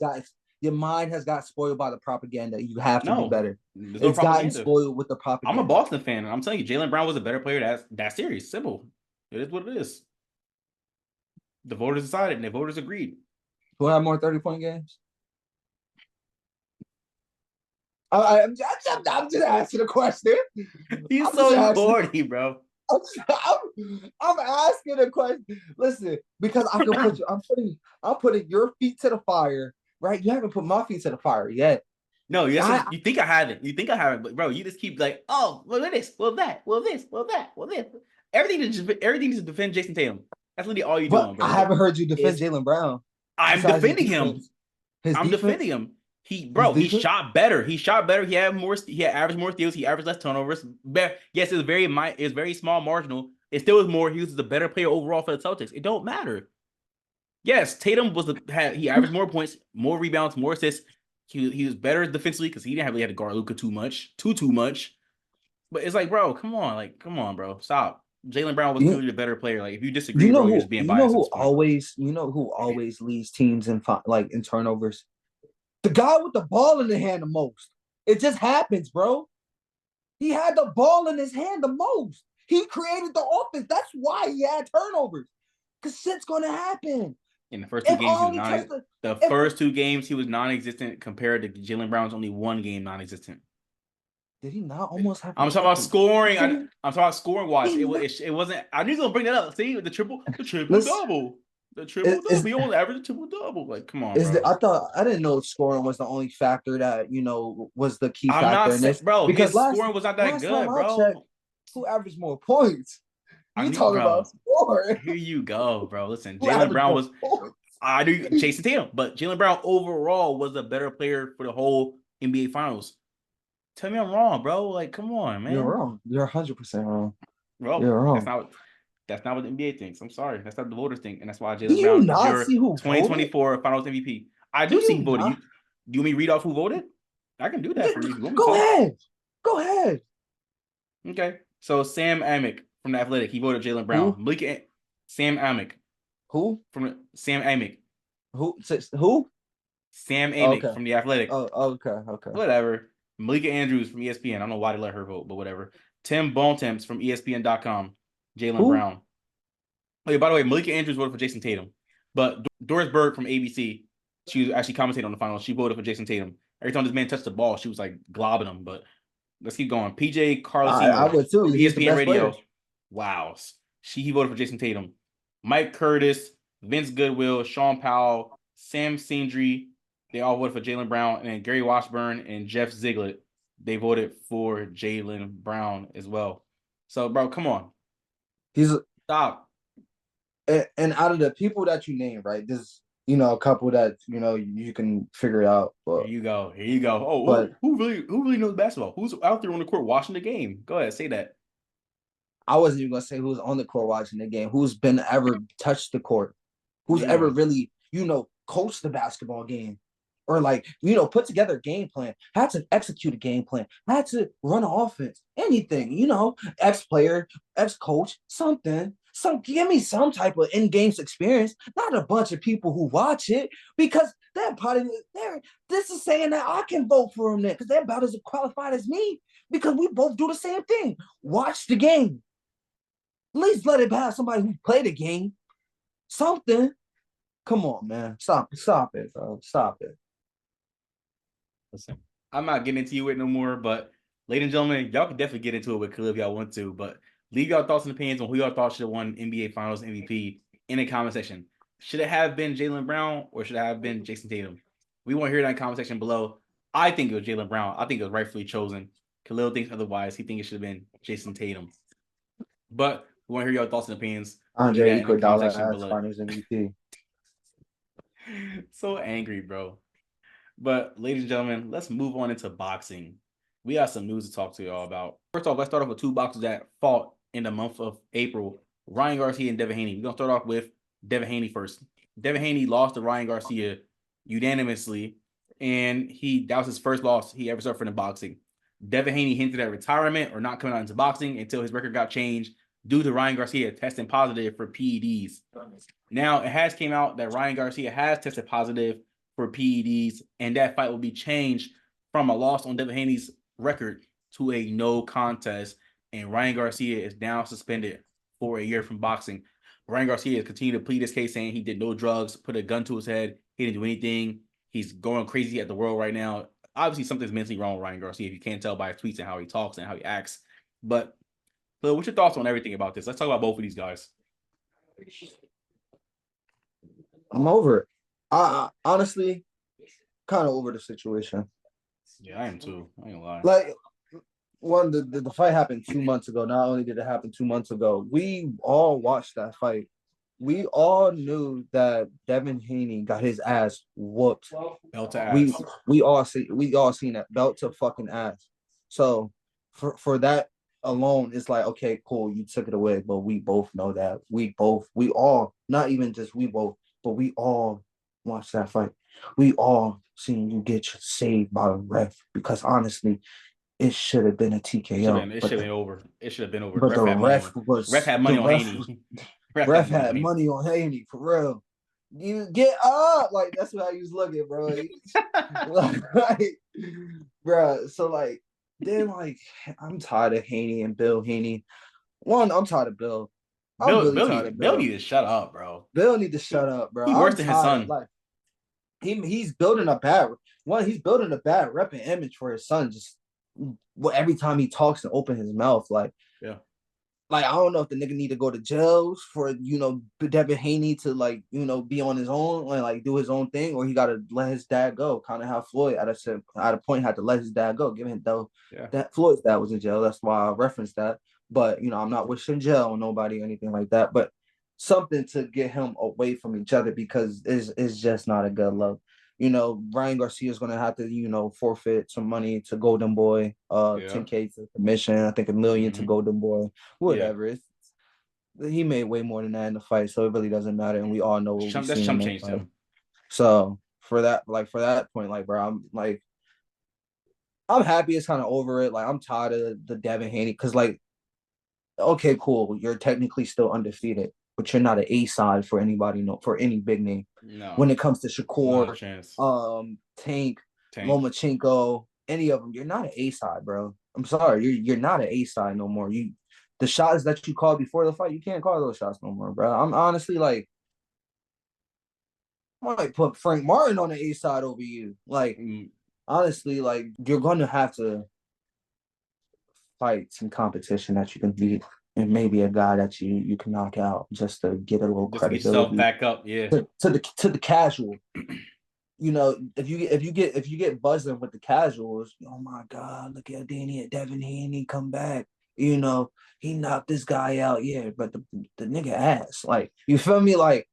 got spoiled by the propaganda. You have to be better. It's gotten spoiled with the propaganda. I'm a Boston fan. I'm telling you, Jaylen Brown was a better player that series. Simple. It is what it is. The voters decided, and the voters agreed. Who had more 30-point games? I'm just asking a question. He's so corny, bro. I'm asking a question. Listen, because I can put you. I'm putting your feet to the fire, right? You haven't put my feet to the fire yet. No, yes, you think I haven't. But bro, you just keep like, oh, well this, well that, well this, well that, well this. Everything to defend Jason Tatum. That's literally all you're doing, bro. I haven't heard you defend Jaylen Brown. I'm defending him. Defending him. He shot better. He had averaged more steals. He averaged less turnovers. Yes, it's very small marginal. It still was more. He was the better player overall for the Celtics. It don't matter. Yes, Tatum he averaged more points, more rebounds, more assists. He was better defensively because he didn't have to guard Luka too much. But it's like, bro, come on, bro, stop. Jaylen Brown was clearly the better player. Like, if you disagree, you're just being biased. You know who always leads teams in turnovers? The guy with the ball in the hand the most. It just happens, bro. He had the ball in his hand the most. He created the offense. That's why he had turnovers. Because shit's going to happen. In the first two games, first 2 games he was non-existent compared to Jaylen Brown's only 1 game non-existent. Did he not almost have? I'm talking about scoring. I'm talking about scoring wise. It wasn't. I knew you were gonna bring that up. See the triple double. The triple double. He only averaged a triple double. Like, come on, bro. I didn't know scoring was the only factor that was the key factor. I'm not in this, bro. Because scoring was not that good, bro. Checked, who averaged more points? You talking about scoring? Here you go, bro. Listen, Jaylen Brown was. I do Jason Tatum, but Jaylen Brown overall was a better player for the whole NBA Finals. Tell me I'm wrong, bro. Like, come on, man. You're wrong. You're 100% wrong. Bro, you're wrong. That's not what the NBA thinks. I'm sorry. That's not the voters think. And that's why Jaylen Brown is your 2024 Finals MVP. I do see who voted. Do you want me to read off who voted? I can do that for you. Go ahead. Okay. So Sam Amick from The Athletic, he voted Jaylen Brown. Sam Amick. Who? Sam Amick. Who? Sam Amick from The Athletic. Oh, okay. Whatever. Malika Andrews from ESPN. I don't know why they let her vote, but whatever. Tim Bontemps from ESPN.com. Jaylen Brown. Oh, yeah, by the way, Malika Andrews voted for Jason Tatum. But Doris Berg from ABC, she was actually commentating on the finals. She voted for Jason Tatum. Every time this man touched the ball, she was like globbing him. But let's keep going. PJ Carlosino. I would too. ESPN Radio. Player. Wow. He voted for Jason Tatum. Mike Curtis, Vince Goodwill, Sean Powell, Sam Sindri. They all voted for Jaylen Brown. And then Gary Washburn and Jeff Ziegler, they voted for Jaylen Brown as well. So, bro, come on. Stop. And out of the people that you named, right, there's, a couple that, you can figure it out. But, Here you go. Oh, but, who really knows basketball? Who's out there on the court watching the game? Go ahead, say that. I wasn't even going to say who's on the court watching the game. Who's been ever touched the court? Who's ever really, coached the basketball game? Or put together a game plan, had to execute a game plan, had to run an offense, anything, ex-player, ex-coach, something. Give me some type of in-games experience, not a bunch of people who watch it, because this is saying that I can vote for them then, because they're about as qualified as me, because we both do the same thing. Watch the game. At least let it have somebody who played the game. Something. Come on, man. Stop it, bro. Stop it. Listen, I'm not getting into it no more, but ladies and gentlemen, y'all can definitely get into it with Khalil if y'all want to, but leave y'all thoughts and opinions on who y'all thought should have won NBA Finals MVP in the comment section. Should it have been Jaylen Brown or should it have been Jason Tatum? We want to hear that in the comment section below. I think it was Jaylen Brown. I think it was rightfully chosen. Khalil thinks otherwise. He thinks it should have been Jason Tatum. But we want to hear your thoughts and opinions. Andre Iguodala as Finals MVP. So angry, bro. But ladies and gentlemen, let's move on into boxing. We got some news to talk to y'all about. First off, let's start off with 2 boxers that fought in the month of April. Ryan Garcia and Devin Haney. We're going to start off with Devin Haney first. Devin Haney lost to Ryan Garcia unanimously, and that was his first loss he ever suffered in boxing. Devin Haney hinted at retirement or not coming out into boxing until his record got changed due to Ryan Garcia testing positive for PEDs. Now, it has came out that Ryan Garcia has tested positive for PEDs, and that fight will be changed from a loss on Devin Haney's record to a no contest, and Ryan Garcia is now suspended for a year from boxing. Ryan Garcia has continued to plead his case, saying he did no drugs, put a gun to his head, he didn't do anything. He's going crazy at the world right now. Obviously, something's mentally wrong with Ryan Garcia, if you can't tell by his tweets and how he talks and how he acts. But, Phil, what's your thoughts on everything about this? Let's talk about both of these guys. I'm over it. I honestly kind of over the situation. Yeah, I am too. I ain't gonna lie. Like, the fight happened 2 months ago. Not only did it happen 2 months ago, we all watched that fight. We all knew that Devin Haney got his ass whooped. Belt to ass. We all seen that belt to fucking ass. So for that alone, it's like, okay, cool, you took it away, but we both know that. We all, not even just we both, but we all watched that fight. We all seen you get saved by a ref, because honestly, it should have been a TKO. It should have been over. It should have been over. But ref had money on Haney. Ref had money on Haney, for real. You get up, like that's how you was looking, bro. Like, bro. So like, then like, I'm tired of Haney and Bill Haney. One, I'm tired of Bill. I'm Bill, really Bill, tired need, of Bill Bill. need to shut up, bro. Bill need to shut up, bro. He worse I'm than his tired of son. like he's building a bad one. He's building a bad rep and image for his son. Just every time he talks and open his mouth, Yeah. like I don't know if the nigga need to go to jail for Devin Haney to like be on his own and like do his own thing, or he got to let his dad go. Kind of how Floyd at a point had to let his dad go, given though that Floyd's dad was in jail. That's why I referenced that. But I'm not wishing jail on nobody or anything like that. But something to get him away from each other because it's just not a good look. Ryan Garcia is going to have to, forfeit some money to Golden Boy, 10K to commission, I think $1 million to Golden Boy, whatever. Yeah. He made way more than that in the fight, so it really doesn't matter. And we all know what we've seen in that fight. Him. So for that point, like, bro, I'm happy it's kind of over it. Like, I'm tired of the Devin Haney because, like, okay, cool, you're technically still undefeated, but you're not an A side for anybody, for any big name. No. When it comes to Shakur, Tank, Lomachenko, any of them, you're not an A side, bro. I'm sorry, you're not an A side no more. The shots that you called before the fight, you can't call those shots no more, bro. I'm honestly like, I might put Frank Martin on the A side over you. Like, honestly, like you're gonna have to fight some competition that you can beat. And maybe a guy that you can knock out just to get a little credibility. Get yourself back up, yeah. To the casual, if you get buzzing with the casuals, oh my God, look at Devin Haney come back. He knocked this guy out, yeah. But the nigga ass, like, you feel me, like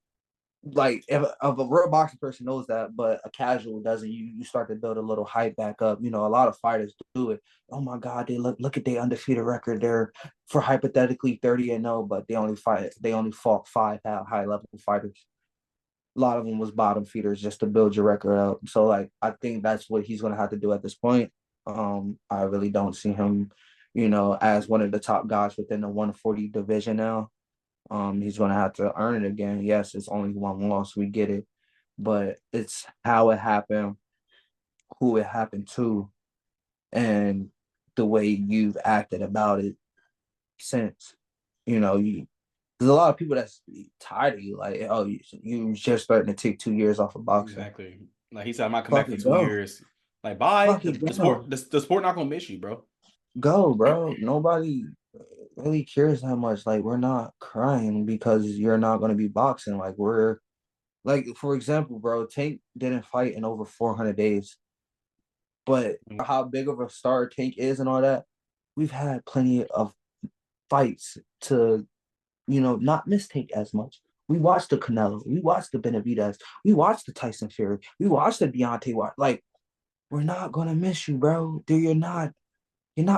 if a real boxing person knows that, but a casual doesn't, you start to build a little hype back up. A lot of fighters do it. Oh my God, they look at their undefeated record. They're for hypothetically 30-0, but they only fought 5 high level fighters. A lot of them was bottom feeders just to build your record up. So like I think that's what he's gonna have to do at this point. I really don't see him, as one of the top guys within the 140 division now. He's going to have to earn it again. Yes, it's only one loss. We get it. But it's how it happened, who it happened to, and the way you've acted about it since. There's a lot of people that's tired of you. Like, oh, you just starting to take 2 years off of boxing. Exactly. Like he said, I'm not coming back for 2 years. Like, bye. The sport not going to miss you, bro. Go, bro. Nobody really cares that much. Like, we're not crying because you're not going to be boxing. Like, for example, bro, Tank didn't fight in over 400 days. But how big of a star Tank is and all that, we've had plenty of fights to, not miss Tank as much. We watched the Canelo. We watched the Benavidez. We watched the Tyson Fury. We watched the Deontay Wilder. Like, we're not going to miss you, bro. You're not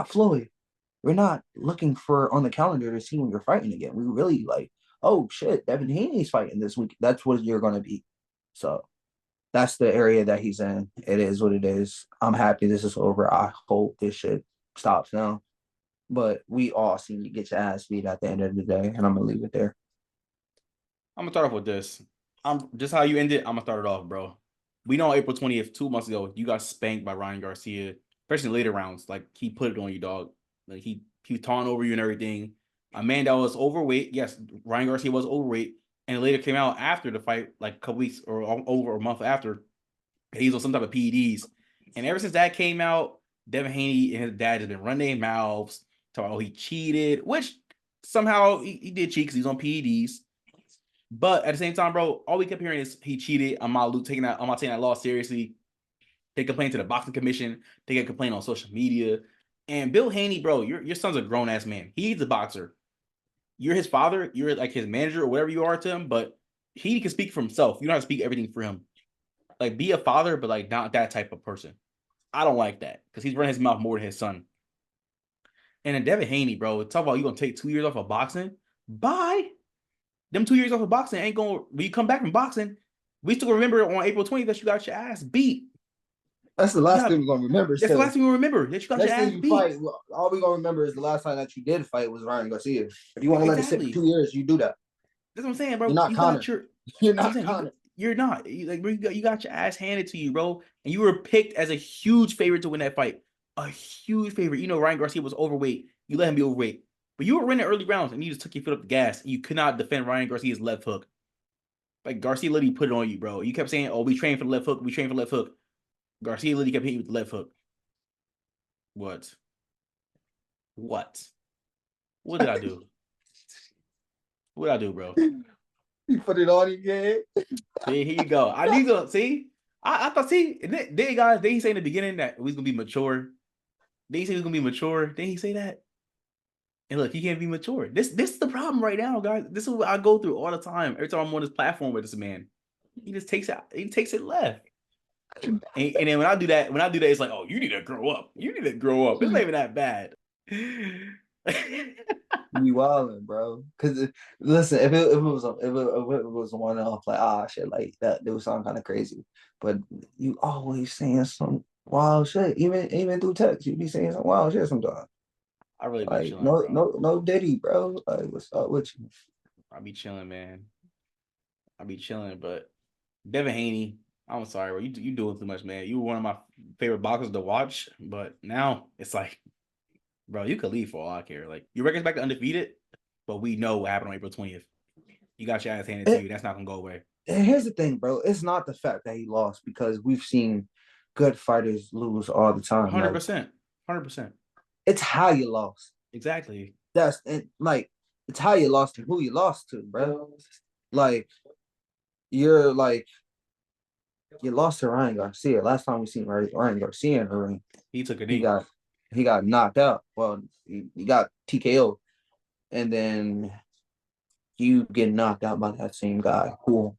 Floyd. We're not looking for on the calendar to see when you're fighting again. We really like, oh shit, Devin Haney's fighting this week. That's what you're gonna be. So that's the area that he's in. It is what it is. I'm happy this is over. I hope this shit stops now. But we all seen you get your ass beat at the end of the day, and I'm gonna leave it there. I'm gonna start off with this. I'm just how you ended. I'm gonna start it off, bro. We know April 20th, 2 months ago, you got spanked by Ryan Garcia, especially in later rounds. Like he put it on you, dog. Like he was taunting over you and everything. A man that was overweight. Yes, Ryan Garcia was overweight. And it later came out after the fight, like a couple weeks or over a month after, he's on some type of PEDs. And ever since that came out, Devin Haney and his dad has been running their mouths, talking about, oh, he cheated, which somehow he did cheat because he's on PEDs. But at the same time, bro, all we kept hearing is he cheated. I'm not taking that loss seriously. They complained to the boxing commission. They get complained on social media. And Bill Haney, bro, your son's a grown-ass man. He's a boxer. You're his father. You're like his manager or whatever you are to him, but he can speak for himself. You don't have to speak everything for him. Like, be a father, but like not that type of person. I don't like that because he's running his mouth more than his son. And then Devin Haney, bro, talk about you going to take 2 years off of boxing. Bye. Them 2 years off of boxing ain't going to, when you come back from boxing, we still remember on April 20th that you got your ass beat. That's the last thing we're gonna remember. That's the last thing we remember. That you got your ass beat. Fight, all we're gonna remember is the last time that you did fight was Ryan Garcia. If you want to let it sit for 2 years, you do that. That's what I'm saying, bro. You're not Connor. You're not Connor. You're not. You got your ass handed to you, bro. And you were picked as a huge favorite to win that fight. A huge favorite. You know, Ryan Garcia was overweight. You let him be overweight. But you were winning early rounds and you just took your foot up the gas. And you could not defend Ryan Garcia's left hook. Like, Garcia literally put it on you, bro. You kept saying, oh, we train for the left hook. We train for the left hook. Garcia literally kept hitting you with the left hook. What? What did I do? What did I do, bro? You put it on again. See, here you go. I need to see. I thought, see, then guys, did he say in the beginning that we was gonna be mature? Did he say he was gonna be mature? Did he say that? And look, he can't be mature. This is the problem right now, guys. This is what I go through all the time. Every time I'm on this platform with this man, he just takes it left. And then when I do that, it's like, oh, you need to grow up. You need to grow up. It's not even that bad. You wildin', bro. Because listen, if it was one off, like shit, like that, it was something kind of crazy. But you always saying some wild shit, even through text, you be saying some wild shit sometimes. I really be like chilling, bro. no Diddy, bro. Like, what's up with you? I be chilling, man. I be chilling, but Devin Haney, I'm sorry, bro. You doing too much, man. You were one of my favorite boxers to watch, but now it's like, bro, you could leave for all I care. Like, your record's back to undefeated, but we know what happened on April 20th. You got your ass handed to you. That's not gonna go away. And here's the thing, bro. It's not the fact that he lost, because we've seen good fighters lose all the time. 100%. 100%. It's how you lost. Exactly. It's how you lost and who you lost to, bro. Like, you lost to Ryan Garcia. Last time we seen Ryan Garcia in the ring, he took a knee. He got knocked out. Well, he got TKO, and then you get knocked out by that same guy who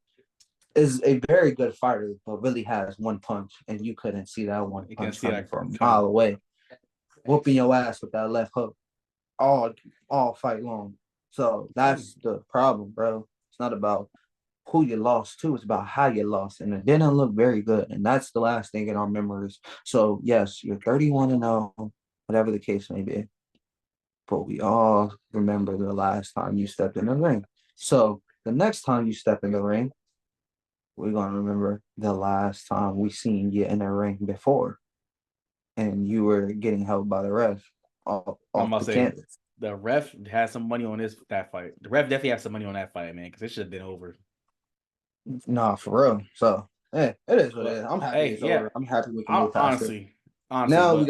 is a very good fighter, but really has one punch, and you couldn't see that one punch coming from a mile away, whooping your ass with that left hook all fight long. So that's the problem, bro. It's not about who you lost to, it's about how you lost, and it didn't look very good, and that's the last thing in our memories. So yes, you're 31-0, whatever the case may be, but we all remember the last time you stepped in the ring. So the next time you step in the ring, we're gonna remember the last time we seen you in the ring before, and you were getting held by the ref. The ref has some money on that fight. The ref definitely has some money on that fight, man, because it should have been over. Nah, for real. So, it is what it is. I'm happy it's over. I'm happy we can move past it. Honestly,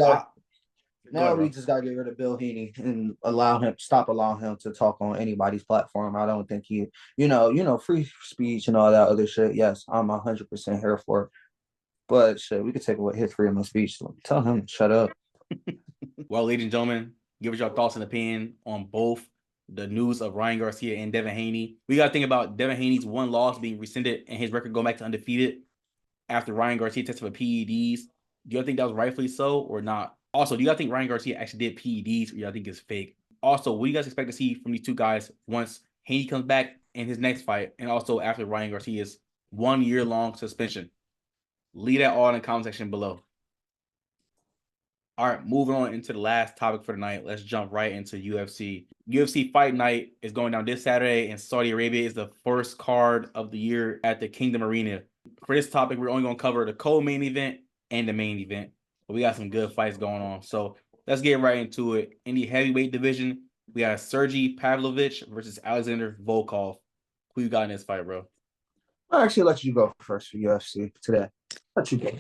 now we just gotta get rid of Bill Haney and stop allowing him to talk on anybody's platform. I don't think he, free speech and all that other shit. Yes, I'm 100% here for it. But shit, we could take away his freedom of speech. So tell him to shut up. Well, ladies and gentlemen, give us your thoughts and opinion on both the news of Ryan Garcia and Devin Haney. We got to think about Devin Haney's one loss being rescinded and his record going back to undefeated after Ryan Garcia tested for PEDs. Do you think that was rightfully so or not? Also, do you guys think Ryan Garcia actually did PEDs, or do you think it's fake? Also, what do you guys expect to see from these two guys once Haney comes back in his next fight, and also after Ryan Garcia's 1 year long suspension? Leave that all in the comment section below. All right, moving on into the last topic for tonight. Let's jump right into UFC. UFC Fight Night is going down this Saturday in Saudi Arabia. It's the first card of the year at the Kingdom Arena. For this topic, we're only going to cover the co-main event and the main event. But we got some good fights going on. So let's get right into it. In the heavyweight division, we got Sergey Pavlovich versus Alexander Volkov. Who you got in this fight, bro? I'll actually let you go first for UFC today. Let you go.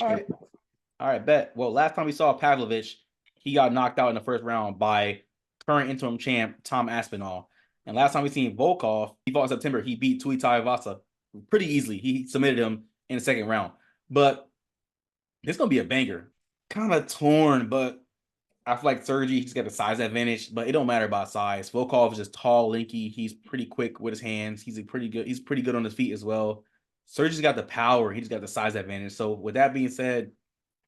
All right, bet. Well, last time we saw Pavlovich, he got knocked out in the first round by current interim champ Tom Aspinall. And last time we seen Volkov, he fought in September. He beat Tuitai Vasa pretty easily. He submitted him in the second round. But this is going to be a banger. Kind of torn, but I feel like Sergey, he's got the size advantage, but it don't matter about size. Volkov is just tall, lanky. He's pretty quick with his hands. He's pretty good on his feet as well. Sergey's got the power. He's got the size advantage. So with that being said,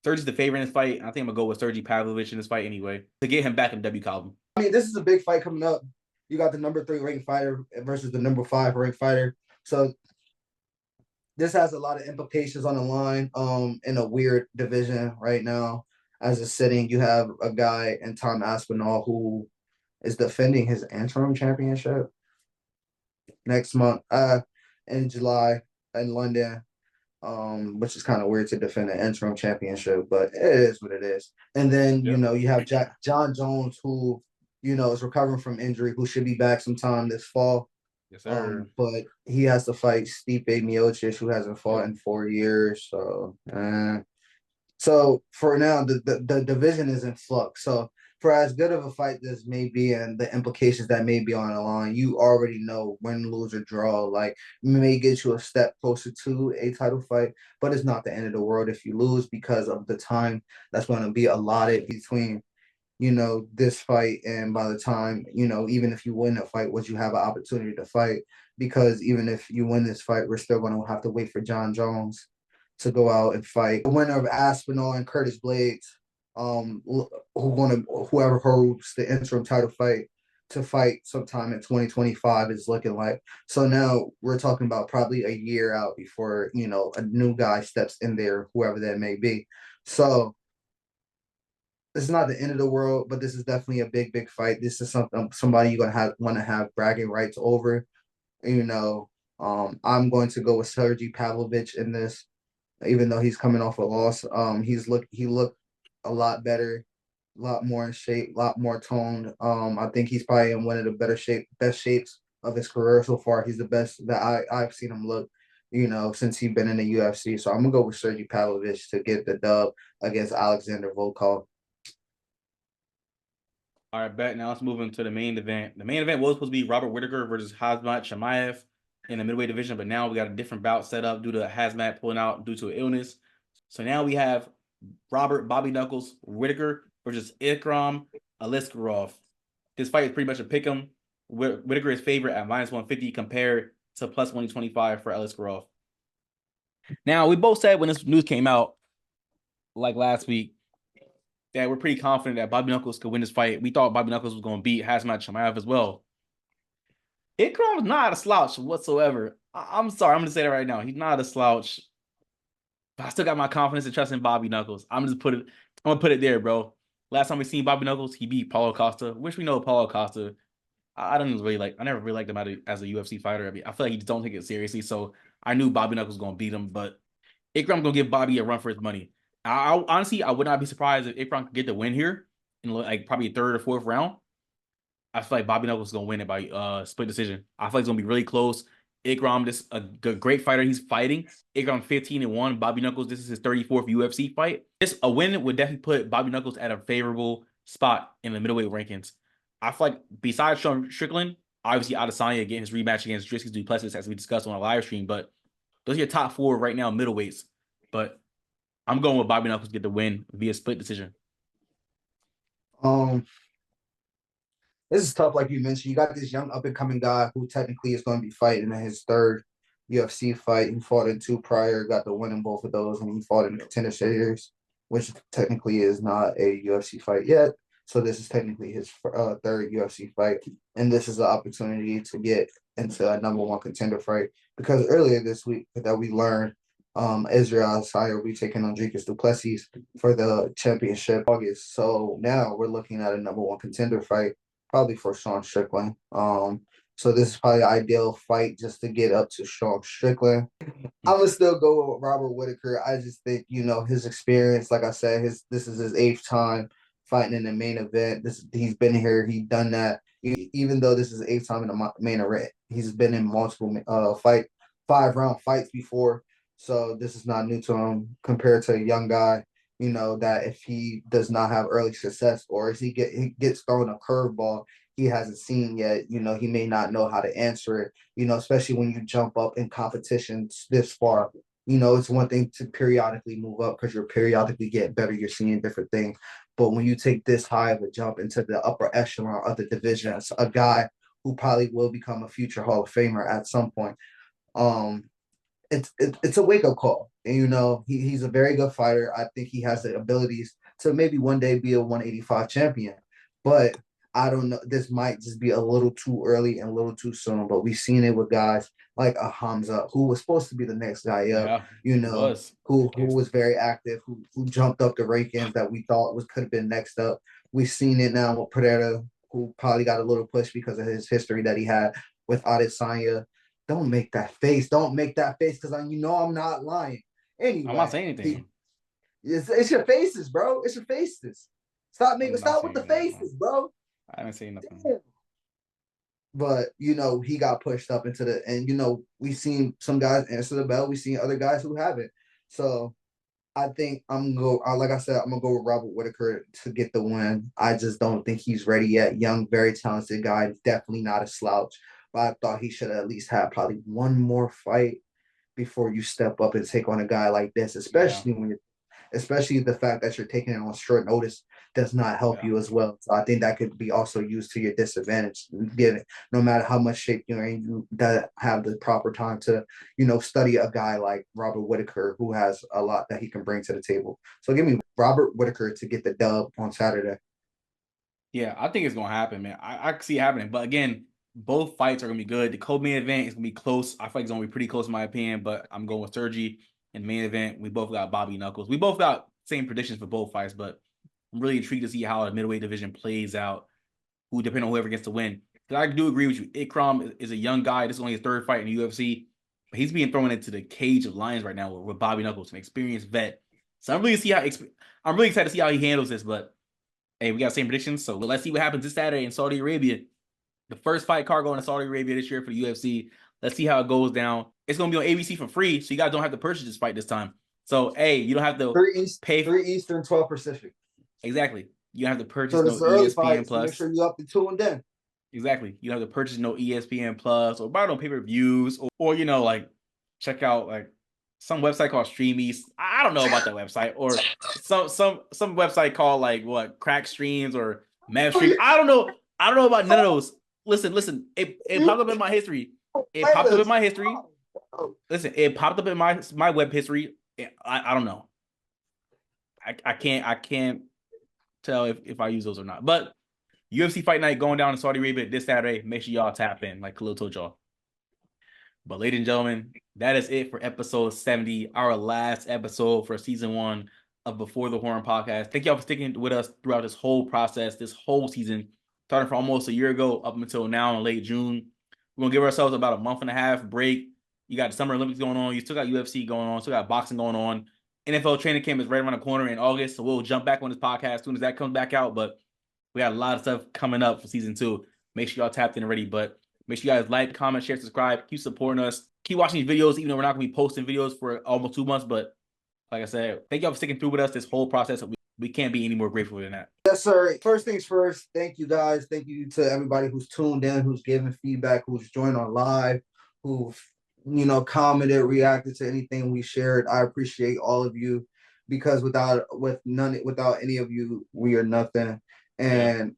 Sergey's the favorite in this fight. I think I'm going to go with Sergey Pavlovich in this fight anyway to get him back in the W column. I mean, this is a big fight coming up. You got the number 3 ranked fighter versus the number 5 ranked fighter. So this has a lot of implications on the line in a weird division right now. As a sitting, you have a guy in Tom Aspinall who is defending his interim championship next month in July in London. which is kind of weird to defend an interim championship, but it is what it is. And then, Yep. you have John Jones, who, is recovering from injury, who should be back sometime this fall. Yes, sir. But he has to fight Stipe Miocic, who hasn't fought in 4 years. So for now, the division is in flux. So for as good of a fight this may be and the implications that may be on the line, you already know win, lose, or draw. Like, may get you a step closer to a title fight, but it's not the end of the world if you lose because of the time that's going to be allotted between this fight, and by the time, even if you win the fight, would you have an opportunity to fight? Because even if you win this fight, we're still going to have to wait for John Jones to go out and fight. The winner of Aspinall and Curtis Blades, whoever holds the interim title fight to fight sometime in 2025 is looking like. So now we're talking about probably a year out before, a new guy steps in there, whoever that may be. So this is not the end of the world, but this is definitely a big, big fight. This is somebody you're gonna want to have bragging rights over. I'm going to go with Sergey Pavlovich in this, even though he's coming off a loss. He looked a lot better, a lot more in shape, a lot more toned. I think he's probably in one of the best shapes of his career so far. He's the best that I've seen him look, since he's been in the UFC. So I'm gonna go with Sergey Pavlovich to get the dub against Alexander Volkov. All right, bet. Now let's move into the main event. The main event was supposed to be Robert Whittaker versus Hazmat Chimaev in the middleweight division, but now we got a different bout set up due to Hazmat pulling out due to an illness. So now we have Robert Bobby Knuckles Whittaker versus Ikram Aliskerov. This fight is pretty much a pick'em. Whittaker is favorite at -150 compared to +125 for Aliskerov. Now, we both said when this news came out, like last week, that we're pretty confident that Bobby Knuckles could win this fight. We thought Bobby Knuckles was going to beat Hazmat Chimaev as well. Ikram is not a slouch whatsoever. I'm sorry, I'm going to say that right now. He's not a slouch. But I still got my confidence and trust in Bobby Knuckles. I'm going to put it there, bro. Last time we seen Bobby Knuckles, he beat Paulo Costa, which we know Paulo Costa. I never really liked him as a UFC fighter. I mean, I feel like he just don't take it seriously. So I knew Bobby Knuckles was going to beat him, but Ikram going to give Bobby a run for his money. Honestly, I would not be surprised if Ikram could get the win here in like probably a third or fourth round. I feel like Bobby Knuckles is going to win it by split decision. I feel like it's going to be really close. Ikram, this a great fighter he's fighting. Ikram 15-1. Bobby Knuckles, this is his 34th UFC fight. A win would definitely put Bobby Knuckles at a favorable spot in the middleweight rankings. I feel like besides Sean Strickland, obviously Adesanya getting his rematch against Dricus Du Plessis as we discussed on a live stream, but those are your top 4 right now middleweights. But I'm going with Bobby Knuckles to get the win via split decision. This is tough, like you mentioned. You got this young up-and-coming guy who technically is going to be fighting in his 3rd UFC fight. He fought in 2 prior, got the win in both of those, and he fought in the Contender Series, which technically is not a UFC fight yet. So this is technically his 3rd UFC fight, and this is an opportunity to get into a #1 contender fight, because earlier this week that we learned Israel Adesanya will be taking on Dricus Du Plessis for the championship in August. So now we're looking at a #1 contender fight, probably for Sean Strickland. So this is probably the ideal fight just to get up to Sean Strickland. I'm gonna still go with Robert Whittaker. I just think, his experience, like I said, this is his 8th time fighting in the main event. He's been here, he's done that. Even though this is his 8th time in the main event, he's been in multiple 5-round fights before. So this is not new to him compared to a young guy, that if he does not have early success, or if he gets thrown a curveball he hasn't seen yet, he may not know how to answer it, especially when you jump up in competitions this far. It's one thing to periodically move up because you're periodically getting better, you're seeing different things. But when you take this high of a jump into the upper echelon of the division, as a guy who probably will become a future Hall of Famer at some point, it's a wake-up call. And he's a very good fighter. I think he has the abilities to maybe one day be a 185 champion, but I don't know, this might just be a little too early and a little too soon. But we've seen it with guys like a Hamza, who was supposed to be the next guy up, who was very active, who jumped up the rankings that we thought could have been next up. We've seen it now with Pereira, who probably got a little push because of his history that he had with Adesanya. Don't make that face. Don't make that face, because I'm not lying. Anyway, I'm not saying anything. It's your faces, bro. It's your faces. Stop I'm not stop with the saying anything, faces, bro. I haven't seen nothing. Damn. But he got pushed up into the, and we've seen some guys answer the bell. We've seen other guys who haven't. So I think like I said, I'm gonna go with Robert Whitaker to get the win. I just don't think he's ready yet. Young, very talented guy, definitely not a slouch. But I thought he should at least have probably one more fight before you step up and take on a guy like this, especially the fact that you're taking it on short notice does not help you as well. So I think that could be also used to your disadvantage. Given no matter how much shape you're in, you that have the proper time to, study a guy like Robert Whitaker, who has a lot that he can bring to the table. So give me Robert Whitaker to get the dub on Saturday. Yeah, I think it's gonna happen, man. I can see it happening. But again, both fights are gonna be good. The co-main event is gonna be close. I feel like it's gonna be pretty close in my opinion, but I'm going with Sergi. In main event, we both got Bobby Knuckles. We both got same predictions for both fights, but I'm really intrigued to see how the middleweight division plays out, depending on whoever gets to win. Because I do agree with you. Ikram is a young guy. This is only his third fight in the UFC, but he's being thrown into the cage of lions right now with Bobby Knuckles, an experienced vet. So I'm really excited to see how he handles this. But hey, we got the same predictions, so let's see what happens this Saturday in Saudi Arabia. The first fight card going to Saudi Arabia this year for the UFC. Let's see how it goes down. It's going to be on ABC for free, so you guys don't have to purchase this fight this time. So, hey, you don't have to pay. 3 Eastern, 12 Pacific. Exactly. You don't have to purchase no ESPN Plus. Make sure you up to 2 and then. Exactly. You don't have to purchase no ESPN Plus or buy no pay-per-views or check out like some website called StreamEast. I don't know about that website, or some website called like what Crack Streams or Mavstream. I don't know about none of those. Listen. It popped up in my history. Listen, it popped up in my web history. I don't know. I can't tell if I use those or not. But UFC Fight Night going down in Saudi Arabia this Saturday. Make sure y'all tap in, like Khalil told y'all. But ladies and gentlemen, that is it for episode 70, our last episode for season 1 of Before the Horn podcast. Thank y'all for sticking with us throughout this whole process, this whole season, starting from almost a year ago up until now in late June. We're going to give ourselves about a month and a half break. You got the Summer Olympics going on. You still got UFC going on. Still got boxing going on. NFL training camp is right around the corner in August, so we'll jump back on this podcast as soon as that comes back out. But we got a lot of stuff coming up for season 2. Make sure y'all tapped in already. But make sure you guys like, comment, share, subscribe. Keep supporting us. Keep watching these videos, even though we're not going to be posting videos for almost 2 months. But like I said, thank y'all for sticking through with us this whole process. We can't be any more grateful than that. Yes, sir. First things first, thank you guys. Thank you to everybody who's tuned in, who's giving feedback, who's joined on live, who've commented, reacted to anything we shared. I appreciate all of you, because without any of you, we are nothing. And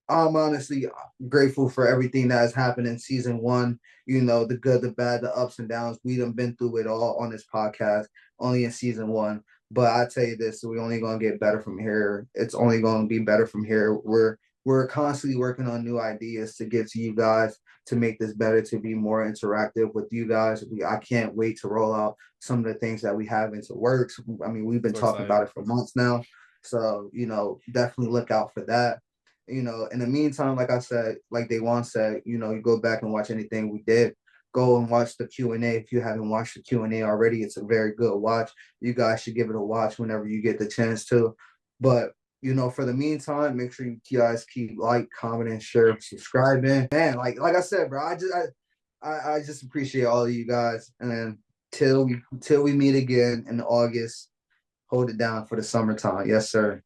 I'm honestly grateful for everything that has happened in season 1. The good, the bad, the ups and downs. We done been through it all on this podcast, only in season 1. But I tell you this, we're only going to get better from here. It's only going to be better from here. We're constantly working on new ideas to give to you guys, to make this better, to be more interactive with you guys. I can't wait to roll out some of the things that we have into works. I mean, we've been talking about it for months now. So, definitely look out for that. In the meantime, like I said, like Daywan said, you go back and watch anything we did. Go and watch the Q&A. If you haven't watched the Q&A already, it's a very good watch. You guys should give it a watch whenever you get the chance to. But, for the meantime, make sure you guys keep commenting, share, subscribing. Man, like I said, bro, I just appreciate all of you guys. And then till we meet again in August, hold it down for the summertime. Yes, sir.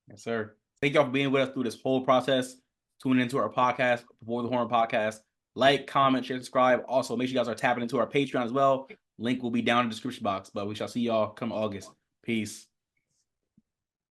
Yes, sir. Thank y'all for being with us through this whole process. Tuning into our podcast, Before the Horn podcast. Like, comment, share, subscribe. Also, make sure you guys are tapping into our Patreon as well. Link will be down in the description box. But we shall see y'all come August. Peace.